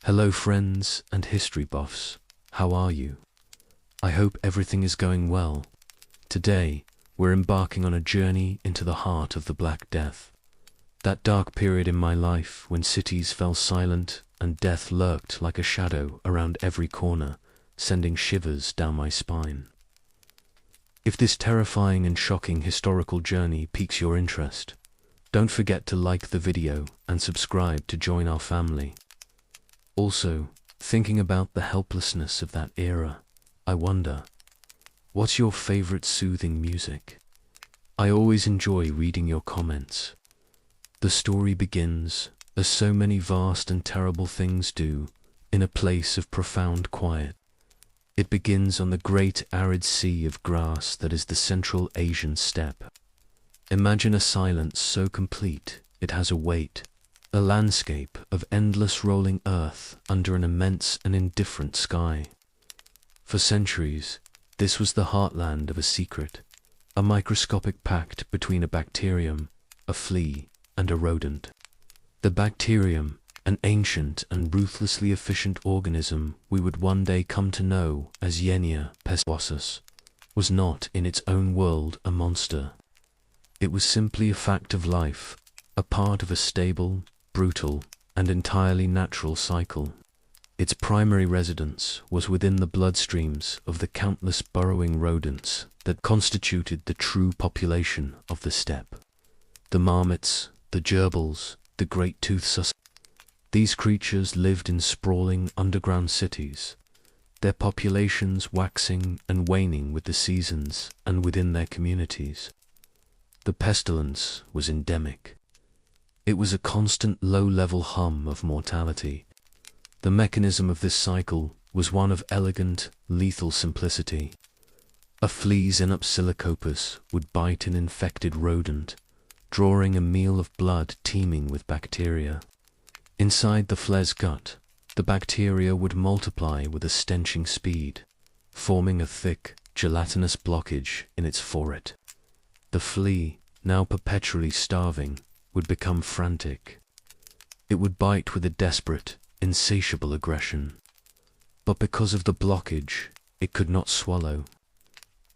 Hello friends and history buffs, how are you? I hope everything is going well. Today, we're embarking on a journey into the heart of the Black Death. That dark period in my life when cities fell silent and death lurked like a shadow around every corner, sending shivers down my spine. If this terrifying and shocking historical journey piques your interest, don't forget to like the video and subscribe to join our family. Also, thinking about the helplessness of that era, I wonder, what's your favorite soothing music? I always enjoy reading your comments. The story begins, as so many vast and terrible things do, in a place of profound quiet. It begins on the great arid sea of grass that is the Central Asian steppe. Imagine a silence so complete it has a weight, a landscape of endless rolling earth under an immense and indifferent sky. For centuries, this was the heartland of a secret, a microscopic pact between a bacterium, a flea, and a rodent. The bacterium, an ancient and ruthlessly efficient organism we would one day come to know as Yenia pestis, was not in its own world a monster. It was simply a fact of life, a part of a stable, brutal, and entirely natural cycle. Its primary residence was within the bloodstreams of the countless burrowing rodents that constituted the true population of the steppe. The marmots, the gerbils, the great-toothed sus. These creatures lived in sprawling underground cities, their populations waxing and waning with the seasons and within their communities. The pestilence was endemic. It was a constant low-level hum of mortality. The mechanism of this cycle was one of elegant, lethal simplicity. A flea Xenopsilocopus would bite an infected rodent, drawing a meal of blood teeming with bacteria. Inside the flea's gut, the bacteria would multiply with a stenching speed, forming a thick, gelatinous blockage in its forehead. The flea, now perpetually starving, would become frantic. It would bite with a desperate, insatiable aggression. But because of the blockage, it could not swallow.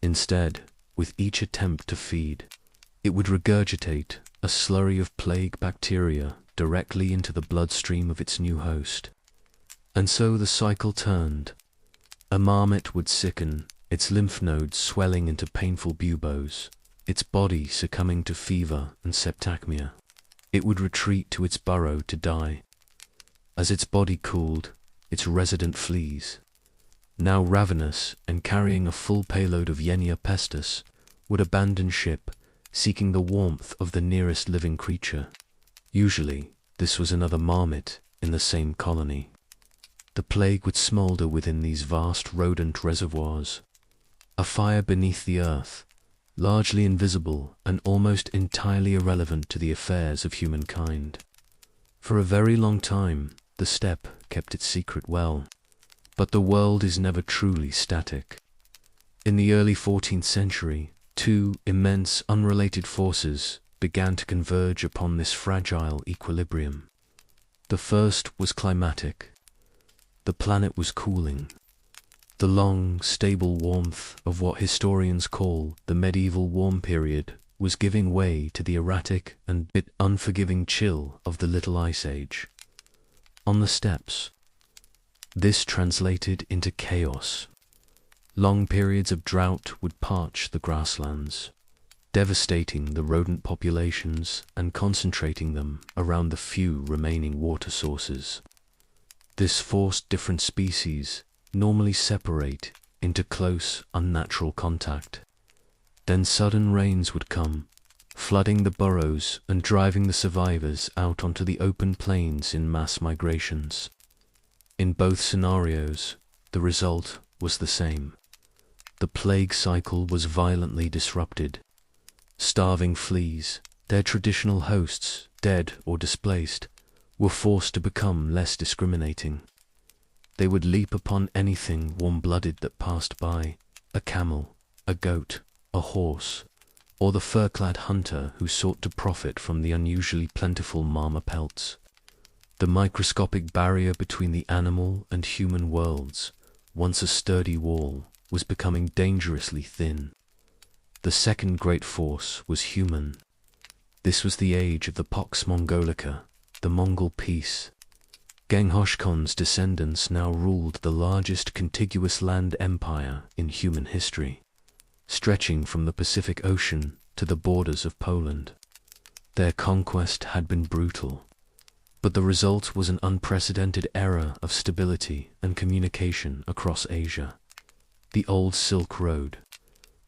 Instead, with each attempt to feed, it would regurgitate a slurry of plague bacteria directly into the bloodstream of its new host. And so the cycle turned. A marmot would sicken, its lymph nodes swelling into painful buboes, its body succumbing to fever and septicemia. It would retreat to its burrow to die. As its body cooled, its resident fleas, now ravenous and carrying a full payload of Yenia pestis, would abandon ship, seeking the warmth of the nearest living creature. Usually, this was another marmot in the same colony. The plague would smolder within these vast rodent reservoirs, a fire beneath the earth, largely invisible and almost entirely irrelevant to the affairs of humankind. For a very long time, the steppe kept its secret well. But the world is never truly static. In the early 14th century, two immense unrelated forces began to converge upon this fragile equilibrium. The first was climatic. The planet was cooling. The long, stable warmth of what historians call the medieval warm period was giving way to the erratic and bit unforgiving chill of the Little Ice Age. On the steppes, this translated into chaos. Long periods of drought would parch the grasslands, devastating the rodent populations and concentrating them around the few remaining water sources. This forced different species normally separate into close, unnatural contact. Then sudden rains would come, flooding the burrows and driving the survivors out onto the open plains in mass migrations. In both scenarios, the result was the same. The plague cycle was violently disrupted. Starving fleas, their traditional hosts, dead or displaced, were forced to become less discriminating. They would leap upon anything warm-blooded that passed by, a camel, a goat, a horse, or the fur-clad hunter who sought to profit from the unusually plentiful marmot pelts. The microscopic barrier between the animal and human worlds, once a sturdy wall, was becoming dangerously thin. The second great force was human. This was the age of the Pax Mongolica, the Mongol peace. Genghis Khan's descendants now ruled the largest contiguous land empire in human history, stretching from the Pacific Ocean to the borders of Poland. Their conquest had been brutal, but the result was an unprecedented era of stability and communication across Asia. The old Silk Road,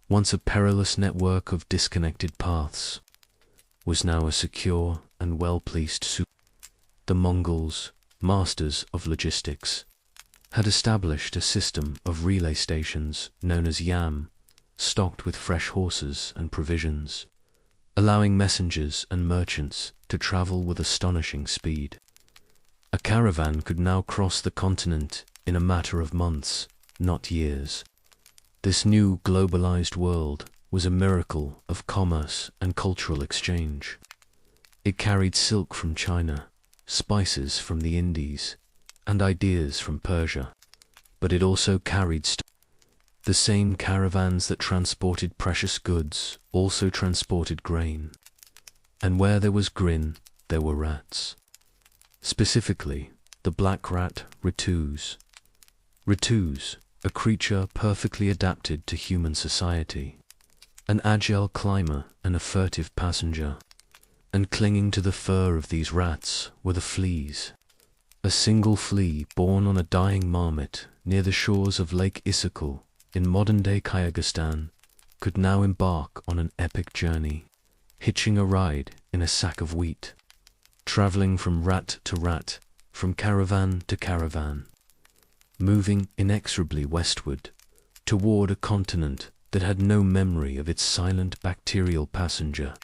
once a perilous network of disconnected paths, was now a secure and well-policed soup. The Mongols, masters of logistics, had established a system of relay stations known as yam, stocked with fresh horses and provisions, allowing messengers and merchants to travel with astonishing speed. A caravan could now cross the continent in a matter of months, not years. This new globalized world was a miracle of commerce and cultural exchange. It carried silk from China, spices from the Indies, and ideas from Persia, but it also carried the same caravans that transported precious goods also transported grain. And where there was grin, there were rats. Specifically, the black rat Ritus. Ritus, a creature perfectly adapted to human society, an agile climber and a furtive passenger. And clinging to the fur of these rats were the fleas. A single flea born on a dying marmot near the shores of Lake Issyk in modern-day Kyrgyzstan could now embark on an epic journey, hitching a ride in a sack of wheat, traveling from rat to rat, from caravan to caravan, moving inexorably westward toward a continent that had no memory of its silent bacterial passenger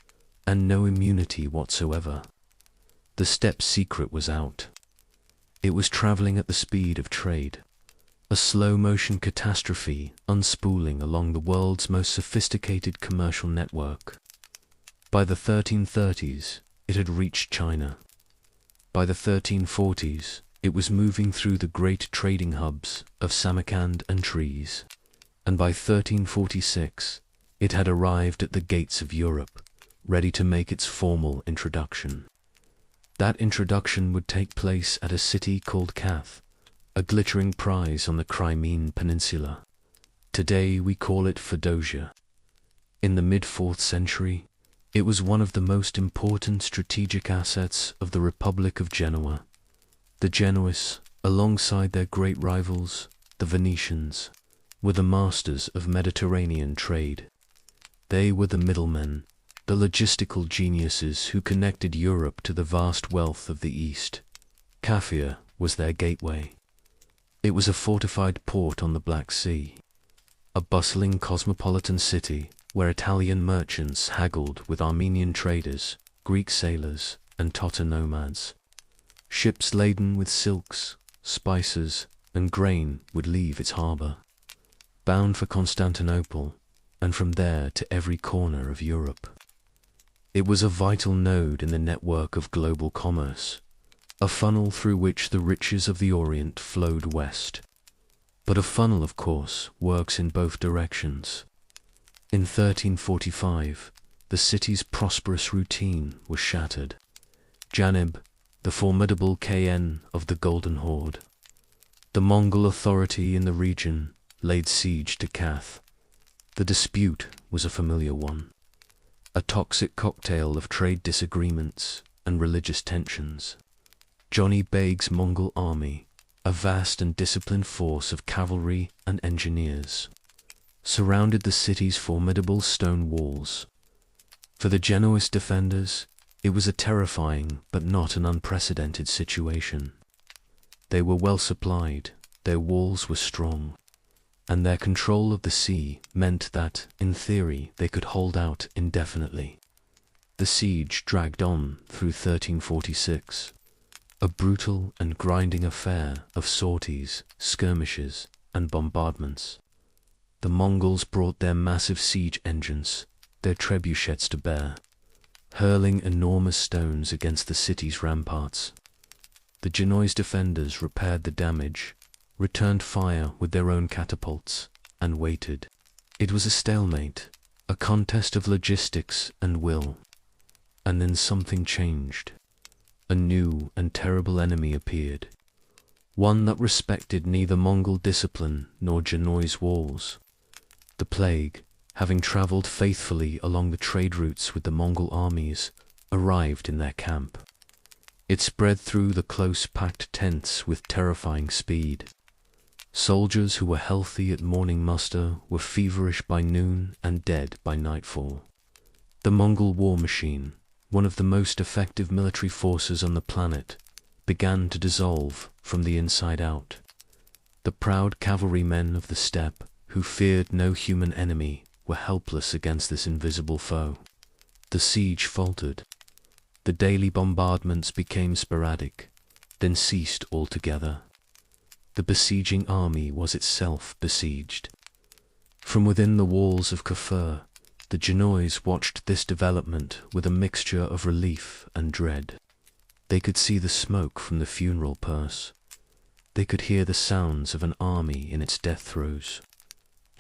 and no immunity whatsoever. The steppe secret was out. It was traveling at the speed of trade, a slow-motion catastrophe unspooling along the world's most sophisticated commercial network. By the 1330s, it had reached China. By the 1340s, it was moving through the great trading hubs of Samarkand and Trees, and by 1346, it had arrived at the gates of Europe, ready to make its formal introduction. That introduction would take place at a city called Kath, a glittering prize on the Crimean Peninsula. Today we call it Feodosia. In the mid-4th century, it was one of the most important strategic assets of the Republic of Genoa. The Genoese, alongside their great rivals, the Venetians, were the masters of Mediterranean trade. They were the middlemen, the logistical geniuses who connected Europe to the vast wealth of the East. Kafia was their gateway. It was a fortified port on the Black Sea, a bustling cosmopolitan city where Italian merchants haggled with Armenian traders, Greek sailors, and Tatar nomads. Ships laden with silks, spices, and grain would leave its harbor, bound for Constantinople, and from there to every corner of Europe. It was a vital node in the network of global commerce, a funnel through which the riches of the Orient flowed west. But a funnel, of course, works in both directions. In 1345, the city's prosperous routine was shattered. Janib, the formidable KN of the Golden Horde, the Mongol authority in the region, laid siege to Kath. The dispute was a familiar one, a toxic cocktail of trade disagreements and religious tensions. Johnny Beg's Mongol army, a vast and disciplined force of cavalry and engineers, surrounded the city's formidable stone walls. For the Genoese defenders, it was a terrifying but not an unprecedented situation. They were well supplied, their walls were strong, and their control of the sea meant that, in theory, they could hold out indefinitely. The siege dragged on through 1346, a brutal and grinding affair of sorties, skirmishes, and bombardments. The Mongols brought their massive siege engines, their trebuchets to bear, hurling enormous stones against the city's ramparts. The Genoese defenders repaired the damage, returned fire with their own catapults, and waited. It was a stalemate, a contest of logistics and will. And then something changed. A new and terrible enemy appeared, one that respected neither Mongol discipline nor Genoese walls. The plague, having travelled faithfully along the trade routes with the Mongol armies, arrived in their camp. It spread through the close-packed tents with terrifying speed. Soldiers who were healthy at morning muster were feverish by noon and dead by nightfall. The Mongol war machine, one of the most effective military forces on the planet, began to dissolve from the inside out. The proud cavalrymen of the steppe, who feared no human enemy, were helpless against this invisible foe. The siege faltered. The daily bombardments became sporadic, then ceased altogether. The besieging army was itself besieged. From within the walls of Kafur, the Genoese watched this development with a mixture of relief and dread. They could see the smoke from the funeral purse. They could hear the sounds of an army in its death throes.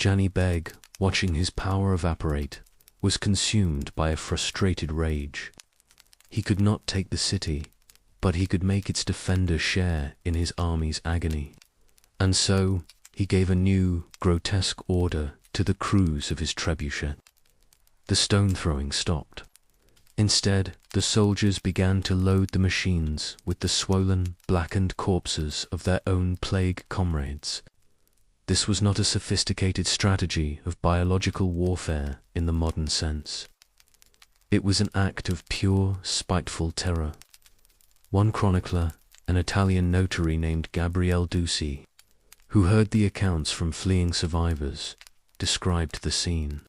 Jani Beg, watching his power evaporate, was consumed by a frustrated rage. He could not take the city, but he could make its defenders share in his army's agony. And so he gave a new, grotesque order to the crews of his trebuchet. The stone-throwing stopped. Instead, the soldiers began to load the machines with the swollen, blackened corpses of their own plague comrades. This was not a sophisticated strategy of biological warfare in the modern sense. It was an act of pure, spiteful terror. One chronicler, an Italian notary named Gabriele Ducci, who heard the accounts from fleeing survivors, described the scene.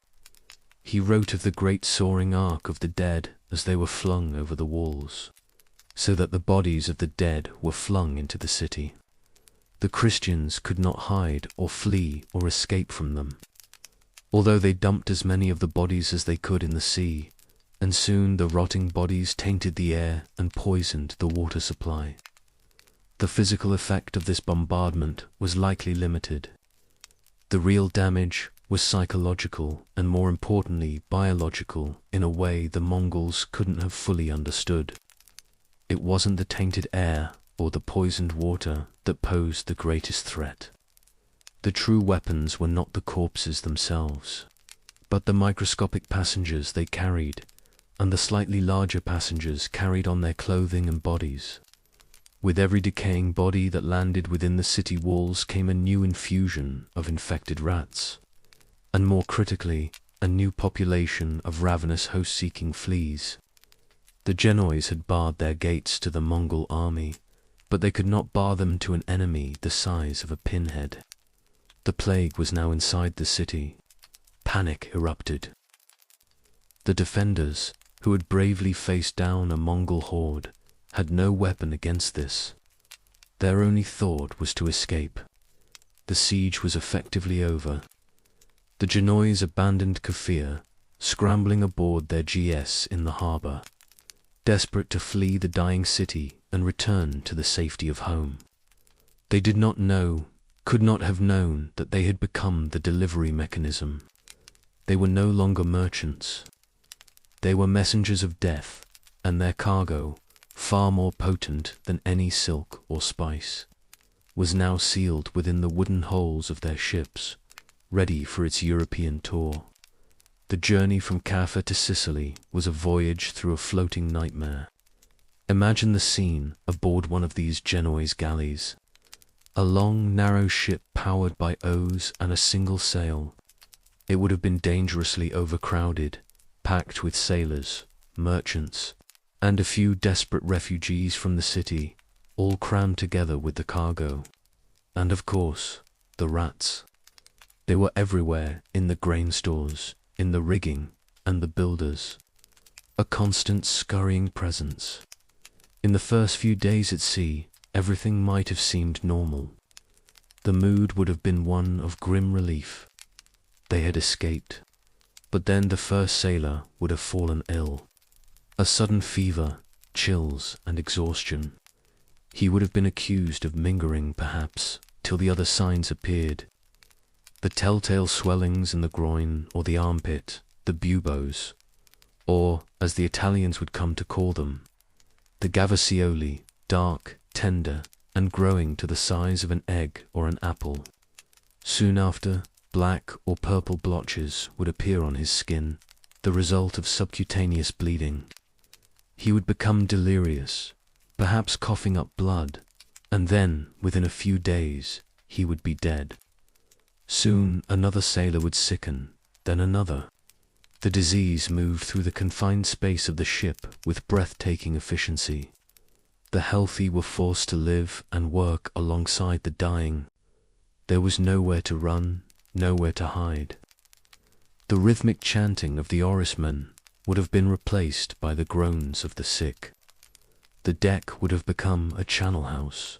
He wrote of the great soaring arc of the dead as they were flung over the walls, so that the bodies of the dead were flung into the city. The Christians could not hide or flee or escape from them, although they dumped as many of the bodies as they could in the sea, and soon the rotting bodies tainted the air and poisoned the water supply. The physical effect of this bombardment was likely limited. The real damage was psychological and, more importantly, biological in a way the Mongols couldn't have fully understood. It wasn't the tainted air or the poisoned water that posed the greatest threat. The true weapons were not the corpses themselves, but the microscopic passengers they carried, and the slightly larger passengers carried on their clothing and bodies. With every decaying body that landed within the city walls came a new infusion of infected rats, and more critically, a new population of ravenous host-seeking fleas. The Genoese had barred their gates to the Mongol army, but they could not bar them to an enemy the size of a pinhead. The plague was now inside the city. Panic erupted. The defenders, who had bravely faced down a Mongol horde, had no weapon against this. Their only thought was to escape. The siege was effectively over. The Genoese abandoned Kafir, scrambling aboard their GS in the harbour, desperate to flee the dying city and return to the safety of home. They did not know, could not have known, that they had become the delivery mechanism. They were no longer merchants. They were messengers of death, and their cargo, far more potent than any silk or spice, was now sealed within the wooden hulls of their ships, ready for its European tour. The journey from Kaffa to Sicily was a voyage through a floating nightmare. Imagine the scene aboard one of these Genoese galleys. A long, narrow ship powered by oars and a single sail. It would have been dangerously overcrowded, packed with sailors, merchants, and a few desperate refugees from the city, all crammed together with the cargo. And of course, the rats. They were everywhere, in the grain stores, in the rigging, and the builders. A constant scurrying presence. In the first few days at sea, everything might have seemed normal. The mood would have been one of grim relief. They had escaped. But then the first sailor would have fallen ill. A sudden fever, chills, and exhaustion. He would have been accused of mingering, perhaps, till the other signs appeared. The telltale swellings in the groin or the armpit, the buboes, or, as the Italians would come to call them, the gavascioli, dark, tender, and growing to the size of an egg or an apple. Soon after, black or purple blotches would appear on his skin, the result of subcutaneous bleeding. He would become delirious, perhaps coughing up blood, and then, within a few days, he would be dead. Soon another sailor would sicken, then another. The disease moved through the confined space of the ship with breathtaking efficiency. The healthy were forced to live and work alongside the dying. There was nowhere to run, nowhere to hide. The rhythmic chanting of the oarsmen would have been replaced by the groans of the sick. The deck would have become a channel house.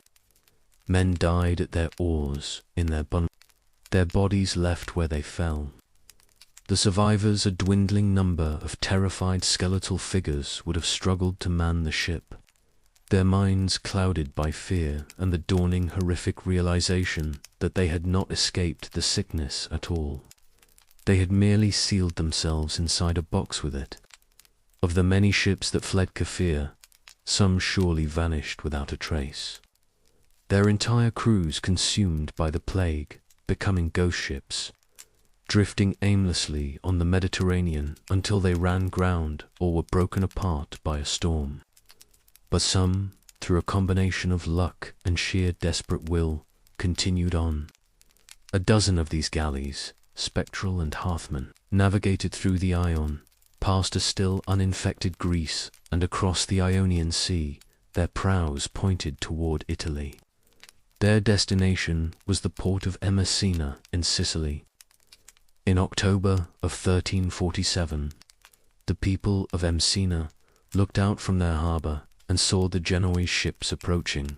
Men died at their oars, in their bodies left where they fell. The survivors, a dwindling number of terrified skeletal figures, would have struggled to man the ship, their minds clouded by fear and the dawning horrific realization that they had not escaped the sickness at all. They had merely sealed themselves inside a box with it. Of the many ships that fled Kafir, some surely vanished without a trace. Their entire crews consumed by the plague, becoming ghost ships, drifting aimlessly on the Mediterranean until they ran ground or were broken apart by a storm. But some, through a combination of luck and sheer desperate will, continued on. A dozen of these galleys, Spectral and Hearthman, navigated through the Ion, past a still uninfected Greece and across the Ionian Sea, their prows pointed toward Italy. Their destination was the port of Messina in Sicily. In October of 1347, the people of Messina looked out from their harbour and saw the Genoese ships approaching.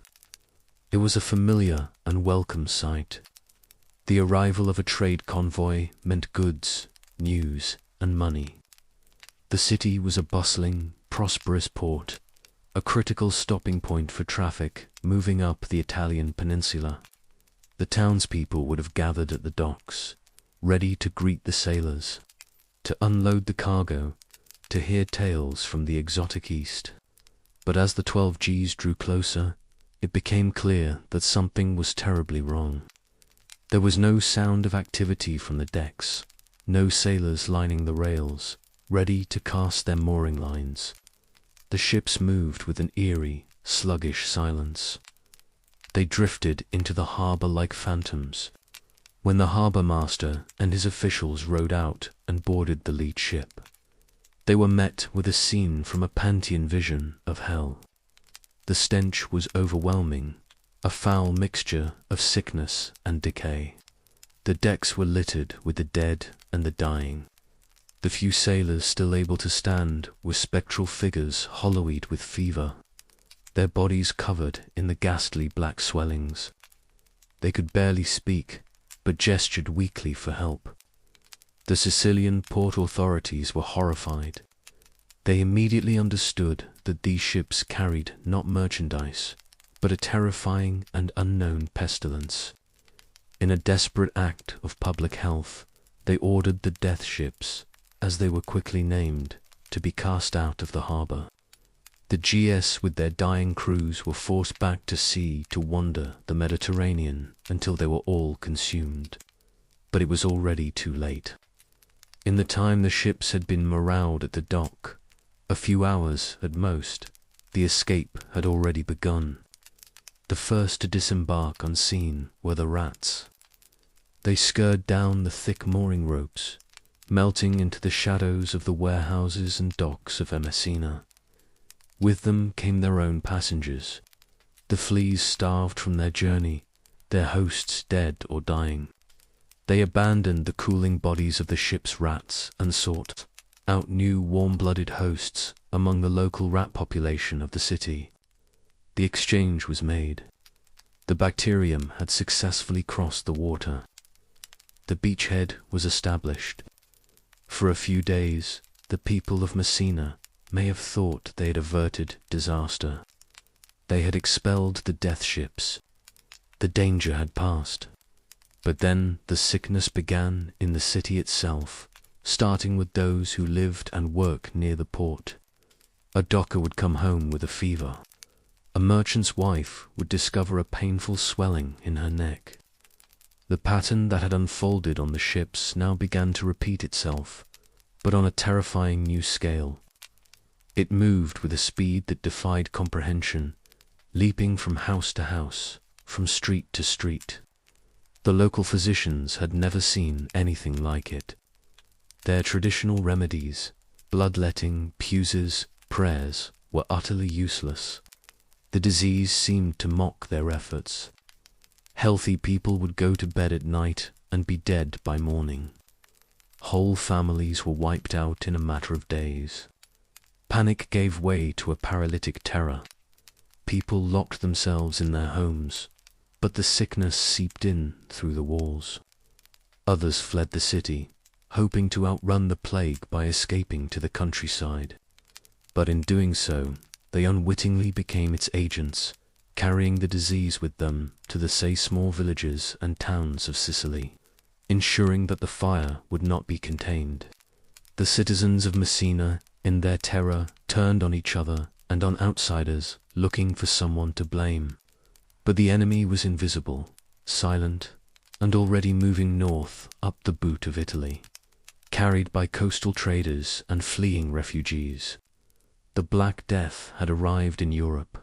It was a familiar and welcome sight. The arrival of a trade convoy meant goods, news, and money. The city was a bustling, prosperous port, a critical stopping point for traffic moving up the Italian peninsula. The townspeople would have gathered at the docks, ready to greet the sailors, to unload the cargo, to hear tales from the exotic East. But as the 12 Gs drew closer, it became clear that something was terribly wrong. There was no sound of activity from the decks, no sailors lining the rails, ready to cast their mooring lines. The ships moved with an eerie, sluggish silence. They drifted into the harbour like phantoms. When the harbour master and his officials rowed out and boarded the lead ship, they were met with a scene from a Pantheon vision of hell. The stench was overwhelming, a foul mixture of sickness and decay. The decks were littered with the dead and the dying. The few sailors still able to stand were spectral figures hollowed with fever, their bodies covered in the ghastly black swellings. They could barely speak, but gestured weakly for help. The Sicilian port authorities were horrified. They immediately understood that these ships carried not merchandise, but a terrifying and unknown pestilence. In a desperate act of public health, they ordered the death ships, as they were quickly named, to be cast out of the harbour. The GS with their dying crews were forced back to sea to wander the Mediterranean until they were all consumed. But it was already too late. In the time the ships had been moraled at the dock, a few hours at most, the escape had already begun. The first to disembark unseen were the rats. They scurred down the thick mooring ropes, melting into the shadows of the warehouses and docks of Messina. With them came their own passengers, the fleas starved from their journey, their hosts dead or dying. They abandoned the cooling bodies of the ship's rats and sought out new warm-blooded hosts among the local rat population of the city. The exchange was made. The bacterium had successfully crossed the water. The beachhead was established. For a few days, the people of Messina may have thought they had averted disaster. They had expelled the death ships. The danger had passed. But then the sickness began in the city itself, starting with those who lived and worked near the port. A docker would come home with a fever. A merchant's wife would discover a painful swelling in her neck. The pattern that had unfolded on the ships now began to repeat itself, but on a terrifying new scale. It moved with a speed that defied comprehension, leaping from house to house, from street to street. The local physicians had never seen anything like it. Their traditional remedies, bloodletting, puses, prayers, were utterly useless. The disease seemed to mock their efforts. Healthy people would go to bed at night and be dead by morning. Whole families were wiped out in a matter of days. Panic gave way to a paralytic terror. People locked themselves in their homes, but the sickness seeped in through the walls. Others fled the city, hoping to outrun the plague by escaping to the countryside. But in doing so, they unwittingly became its agents, carrying the disease with them to the small villages and towns of Sicily, ensuring that the fire would not be contained. The citizens of Messina, in their terror, turned on each other and on outsiders, looking for someone to blame. But the enemy was invisible, silent, and already moving north up the boot of Italy, carried by coastal traders and fleeing refugees. The Black Death had arrived in Europe.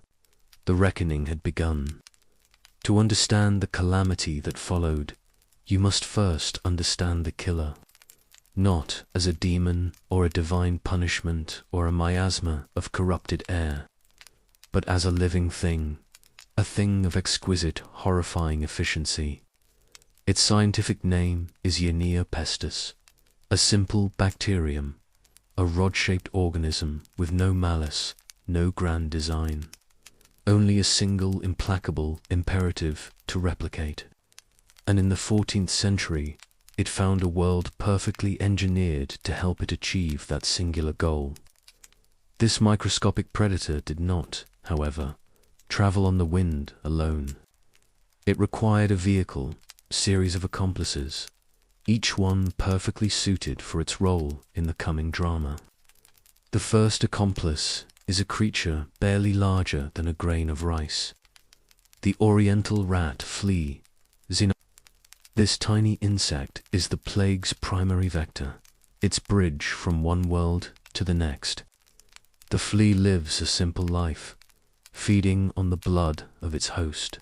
The reckoning had begun. To understand the calamity that followed, you must first understand the killer, not as a demon or a divine punishment or a miasma of corrupted air, but as a living thing, a thing of exquisite, horrifying efficiency. Its scientific name is Yersinia pestis, a simple bacterium, a rod-shaped organism with no malice, no grand design, only a single implacable imperative to replicate. And in the 14th century, it found a world perfectly engineered to help it achieve that singular goal. This microscopic predator did not, however, travel on the wind alone. It required a vehicle, series of accomplices, each one perfectly suited for its role in the coming drama. The first accomplice is a creature barely larger than a grain of rice. The oriental rat flea, This tiny insect is the plague's primary vector, its bridge from one world to the next. The flea lives a simple life, feeding on the blood of its host.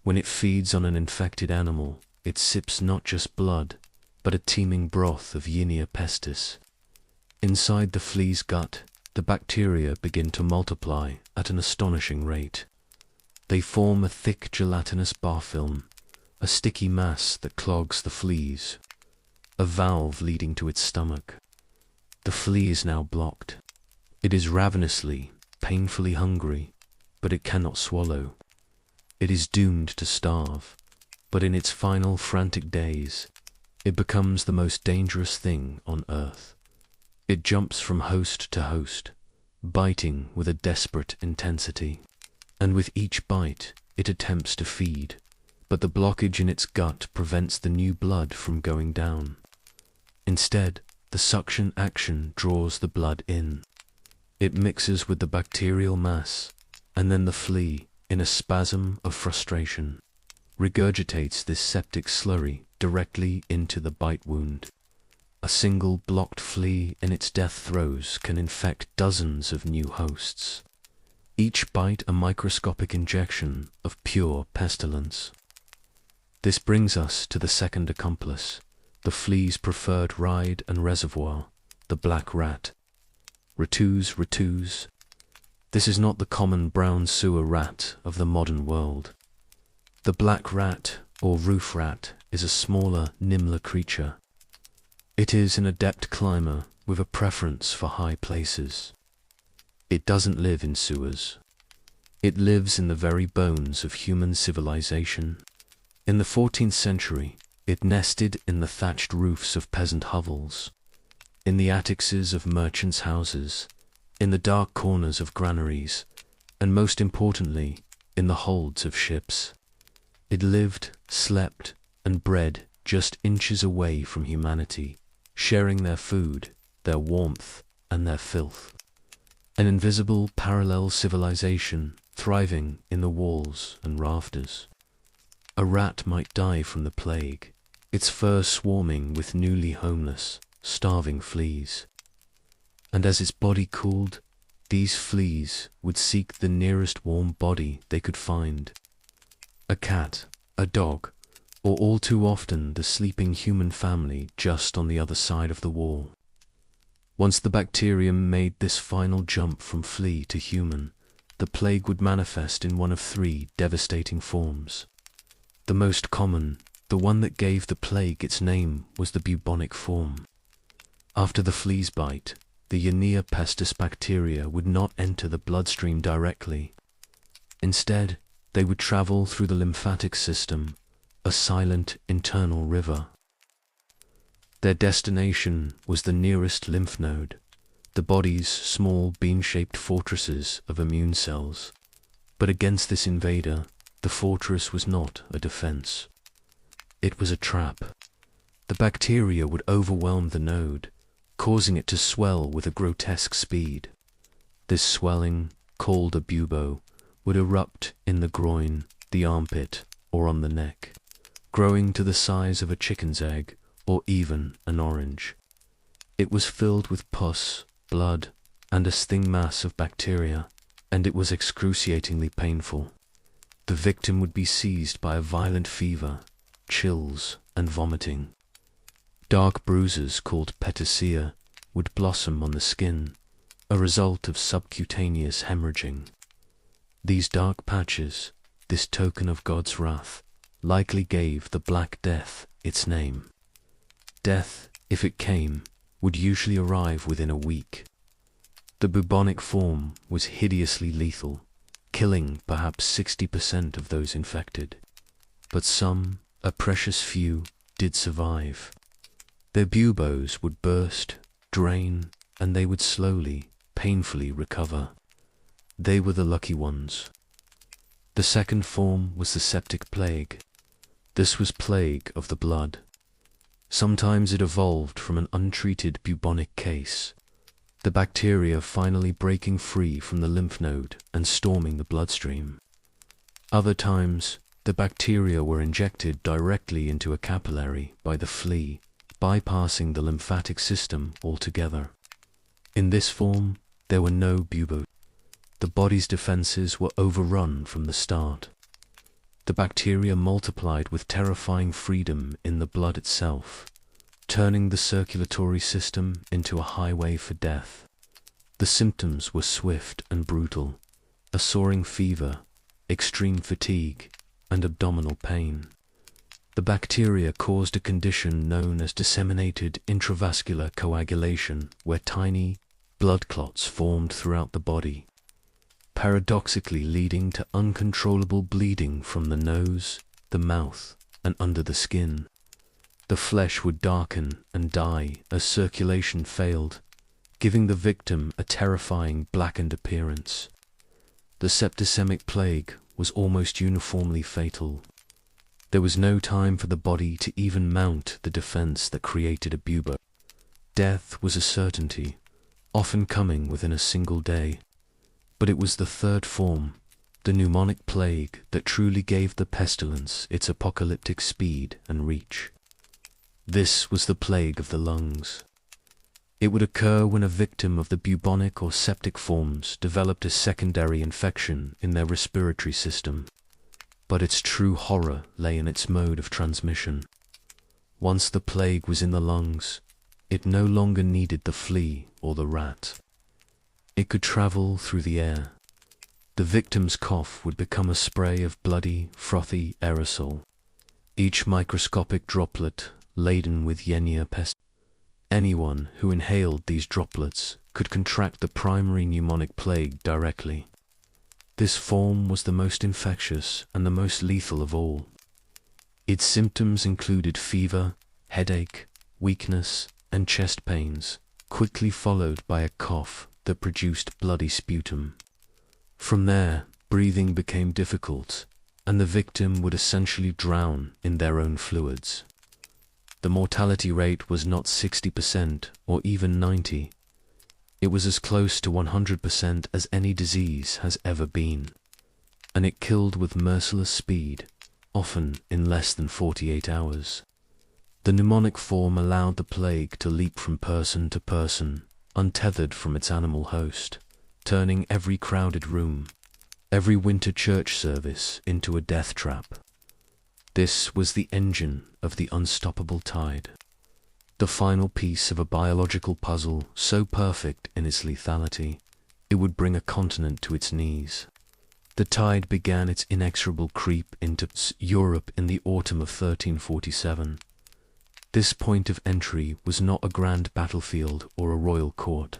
When it feeds on an infected animal, it sips not just blood, but a teeming broth of Yersinia pestis. Inside the flea's gut, the bacteria begin to multiply at an astonishing rate. They form a thick gelatinous biofilm, a sticky mass that clogs the fleas, a valve leading to its stomach. The flea is now blocked. It is ravenously, painfully hungry, but it cannot swallow. It is doomed to starve, but in its final frantic days, it becomes the most dangerous thing on earth. It jumps from host to host, biting with a desperate intensity, and with each bite it attempts to feed, but the blockage in its gut prevents the new blood from going down. Instead, the suction action draws the blood in. It mixes with the bacterial mass, and then the flea, in a spasm of frustration, regurgitates this septic slurry directly into the bite wound. A single blocked flea in its death throes can infect dozens of new hosts, each bite a microscopic injection of pure pestilence. This brings us to the second accomplice, the flea's preferred ride and reservoir, the black rat. Ritus. This is not the common brown sewer rat of the modern world. The black rat, or roof rat, is a smaller, nimbler creature. It is an adept climber with a preference for high places. It doesn't live in sewers. It lives in the very bones of human civilization. In the 14th century, it nested in the thatched roofs of peasant hovels, in the attics of merchants' houses, in the dark corners of granaries, and most importantly, in the holds of ships. It lived, slept, and bred just inches away from humanity, sharing their food, their warmth, and their filth. An invisible parallel civilization thriving in the walls and rafters. A rat might die from the plague, its fur swarming with newly homeless, starving fleas. And as its body cooled, these fleas would seek the nearest warm body they could find. A cat, a dog, or all too often the sleeping human family just on the other side of the wall. Once the bacterium made this final jump from flea to human, the plague would manifest in one of three devastating forms. The most common, the one that gave the plague its name, was the bubonic form. After the flea's bite, the Yersinia pestis bacteria would not enter the bloodstream directly. Instead, they would travel through the lymphatic system, a silent internal river. Their destination was the nearest lymph node, the body's small bean-shaped fortresses of immune cells. But against this invader, the fortress was not a defense. It was a trap. The bacteria would overwhelm the node, causing it to swell with a grotesque speed. This swelling, called a bubo, would erupt in the groin, the armpit, or on the neck, growing to the size of a chicken's egg, or even an orange. It was filled with pus, blood, and a thin mass of bacteria, and it was excruciatingly painful. The victim would be seized by a violent fever, chills, and vomiting. Dark bruises called petecia would blossom on the skin, a result of subcutaneous hemorrhaging. These dark patches, this token of God's wrath, likely gave the Black Death its name. Death, if it came, would usually arrive within a week. The bubonic form was hideously lethal, killing perhaps 60% of those infected. But some, a precious few, did survive. Their buboes would burst, drain, and they would slowly, painfully recover. They were the lucky ones. The second form was the septic plague. This was plague of the blood. Sometimes it evolved from an untreated bubonic case, the bacteria finally breaking free from the lymph node and storming the bloodstream. Other times, the bacteria were injected directly into a capillary by the flea, bypassing the lymphatic system altogether. In this form, there were no buboes. The body's defenses were overrun from the start. The bacteria multiplied with terrifying freedom in the blood itself, turning the circulatory system into a highway for death. The symptoms were swift and brutal: a soaring fever, extreme fatigue, and abdominal pain. The bacteria caused a condition known as disseminated intravascular coagulation, where tiny blood clots formed throughout the body, paradoxically leading to uncontrollable bleeding from the nose, the mouth, and under the skin. The flesh would darken and die as circulation failed, giving the victim a terrifying blackened appearance. The septicemic plague was almost uniformly fatal. There was no time for the body to even mount the defense that created a bubo. Death was a certainty, often coming within a single day. But it was the third form, the pneumonic plague, that truly gave the pestilence its apocalyptic speed and reach. This was the plague of the lungs. It would occur when a victim of the bubonic or septic forms developed a secondary infection in their respiratory system. But its true horror lay in its mode of transmission. Once the plague was in the lungs, it no longer needed the flea or the rat. It could travel through the air. The victim's cough would become a spray of bloody, frothy aerosol, each microscopic droplet laden with Yersinia pestis. Anyone who inhaled these droplets could contract the primary pneumonic plague directly. This form was the most infectious and the most lethal of all. Its symptoms included fever, headache, weakness, and chest pains, quickly followed by a cough that produced bloody sputum. From there, breathing became difficult, and the victim would essentially drown in their own fluids. The mortality rate was not 60% or even 90%. It was as close to 100% as any disease has ever been, and it killed with merciless speed, often in less than 48 hours. The mnemonic form allowed the plague to leap from person to person, untethered from its animal host, turning every crowded room, every winter church service into a death trap. This was the engine of the unstoppable tide, the final piece of a biological puzzle so perfect in its lethality, it would bring a continent to its knees. The tide began its inexorable creep into Europe in the autumn of 1347. This point of entry was not a grand battlefield or a royal court,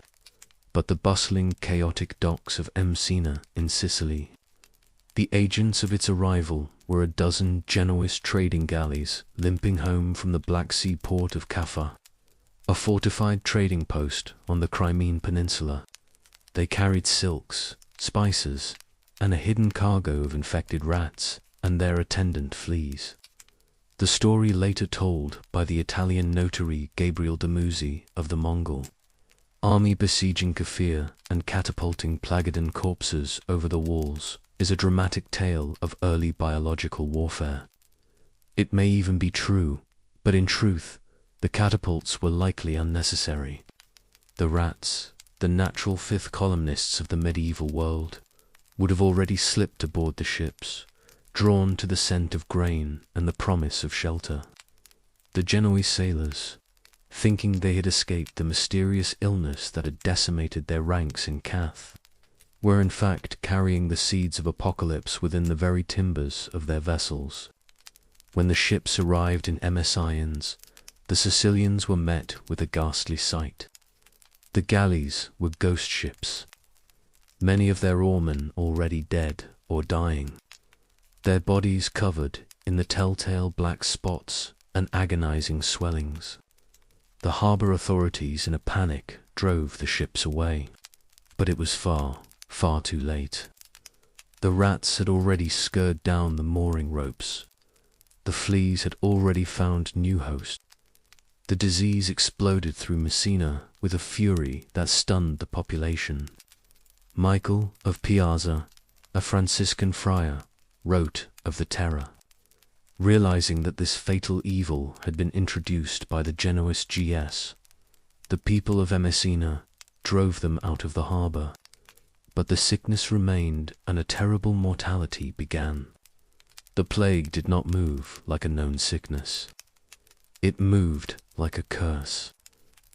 but the bustling, chaotic docks of Messina in Sicily. The agents of its arrival were a dozen Genoese trading galleys limping home from the Black Sea port of Caffa, a fortified trading post on the Crimean Peninsula. They carried silks, spices, and a hidden cargo of infected rats and their attendant fleas. The story later told by the Italian notary Gabriel de Muzzi of the Mongol army besieging Kafir and catapulting Plagadan corpses over the walls is a dramatic tale of early biological warfare. It may even be true, but in truth, the catapults were likely unnecessary. The rats, the natural fifth columnists of the medieval world, would have already slipped aboard the ships, drawn to the scent of grain and the promise of shelter. The Genoese sailors, thinking they had escaped the mysterious illness that had decimated their ranks in Cath, were in fact carrying the seeds of apocalypse within the very timbers of their vessels. When the ships arrived in Messines, the Sicilians were met with a ghastly sight. The galleys were ghost ships, many of their oarmen already dead or dying, their bodies covered in the telltale black spots and agonizing swellings. The harbor authorities in a panic drove the ships away, but it was far too late. The rats had already scurred down the mooring ropes. The fleas had already found new hosts. The disease exploded through Messina with a fury that stunned the population. Michael of Piazza, a Franciscan friar, wrote of the terror. Realizing that this fatal evil had been introduced by the Genoese GS, the people of Messina drove them out of the harbor. But the sickness remained and a terrible mortality began. The plague did not move like a known sickness. It moved like a curse.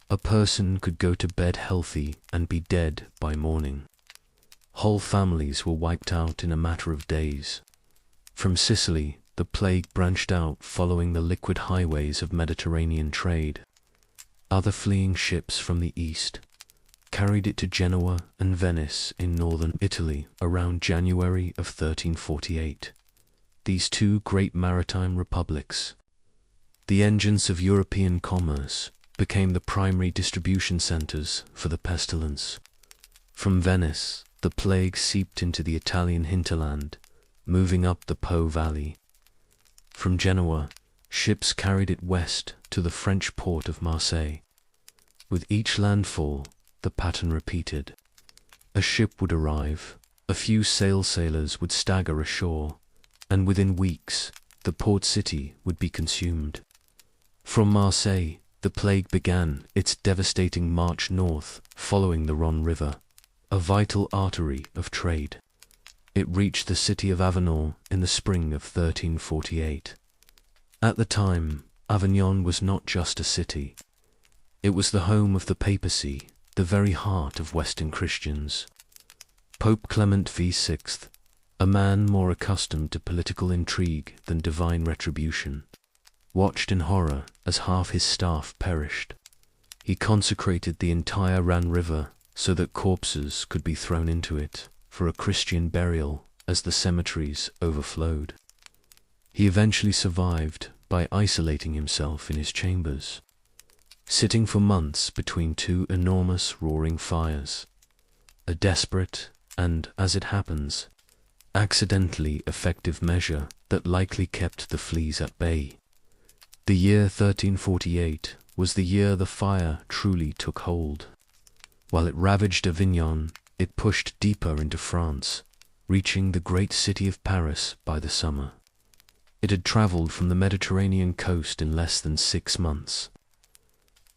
A person could go to bed healthy and be dead by morning. Whole families were wiped out in a matter of days. From Sicily, the plague branched out following the liquid highways of Mediterranean trade. Other fleeing ships from the east carried it to Genoa and Venice in northern Italy around January of 1348. These two great maritime republics, the engines of European commerce, became the primary distribution centers for the pestilence. From Venice, the plague seeped into the Italian hinterland, moving up the Po Valley. From Genoa, ships carried it west to the French port of Marseille. With each landfall, the pattern repeated. A ship would arrive, a few sailors would stagger ashore, and within weeks, the port city would be consumed. From Marseille, the plague began its devastating march north, following the Rhone River, a vital artery of trade. It reached the city of Avignon in the spring of 1348. At the time, Avignon was not just a city. It was the home of the papacy, the very heart of Western Christians. Pope Clement VI, a man more accustomed to political intrigue than divine retribution, watched in horror as half his staff perished. He consecrated the entire Rhone River so that corpses could be thrown into it for a Christian burial as the cemeteries overflowed. He eventually survived by isolating himself in his chambers, sitting for months between two enormous roaring fires, a desperate and, as it happens, accidentally effective measure that likely kept the fleas at bay. The year 1348 was the year the fire truly took hold. While it ravaged Avignon, it pushed deeper into France, reaching the great city of Paris by the summer. It had traveled from the Mediterranean coast in less than 6 months.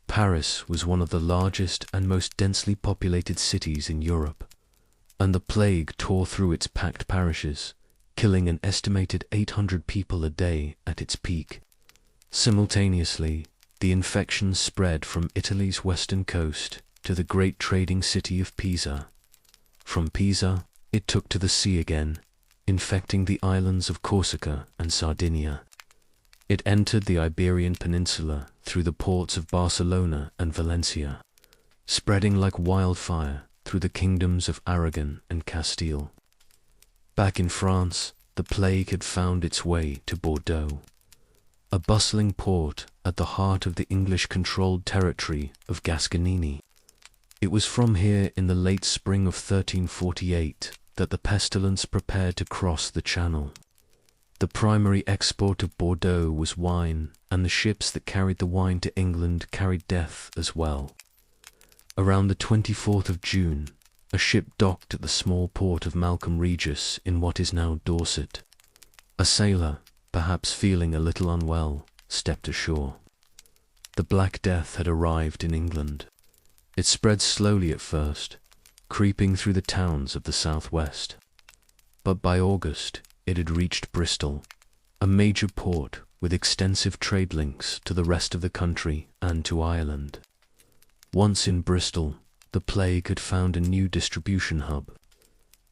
Paris was one of the largest and most densely populated cities in Europe, and the plague tore through its packed parishes, killing an estimated 800 people a day at its peak. Simultaneously, the infection spread from Italy's western coast to the great trading city of Pisa. From Pisa, it took to the sea again, infecting the islands of Corsica and Sardinia. It entered the Iberian Peninsula through the ports of Barcelona and Valencia, spreading like wildfire through the kingdoms of Aragon and Castile. Back in France, the plague had found its way to Bordeaux, a bustling port at the heart of the English-controlled territory of Gascony. It was from here in the late spring of 1348 that the pestilence prepared to cross the Channel. The primary export of Bordeaux was wine, and the ships that carried the wine to England carried death as well. Around the 24th of June, a ship docked at the small port of Malcolm Regis in what is now Dorset. A sailor, perhaps feeling a little unwell, stepped ashore. The Black Death had arrived in England. It spread slowly at first, creeping through the towns of the southwest. But by August, it had reached Bristol, a major port with extensive trade links to the rest of the country and to Ireland. Once in Bristol, the plague had found a new distribution hub.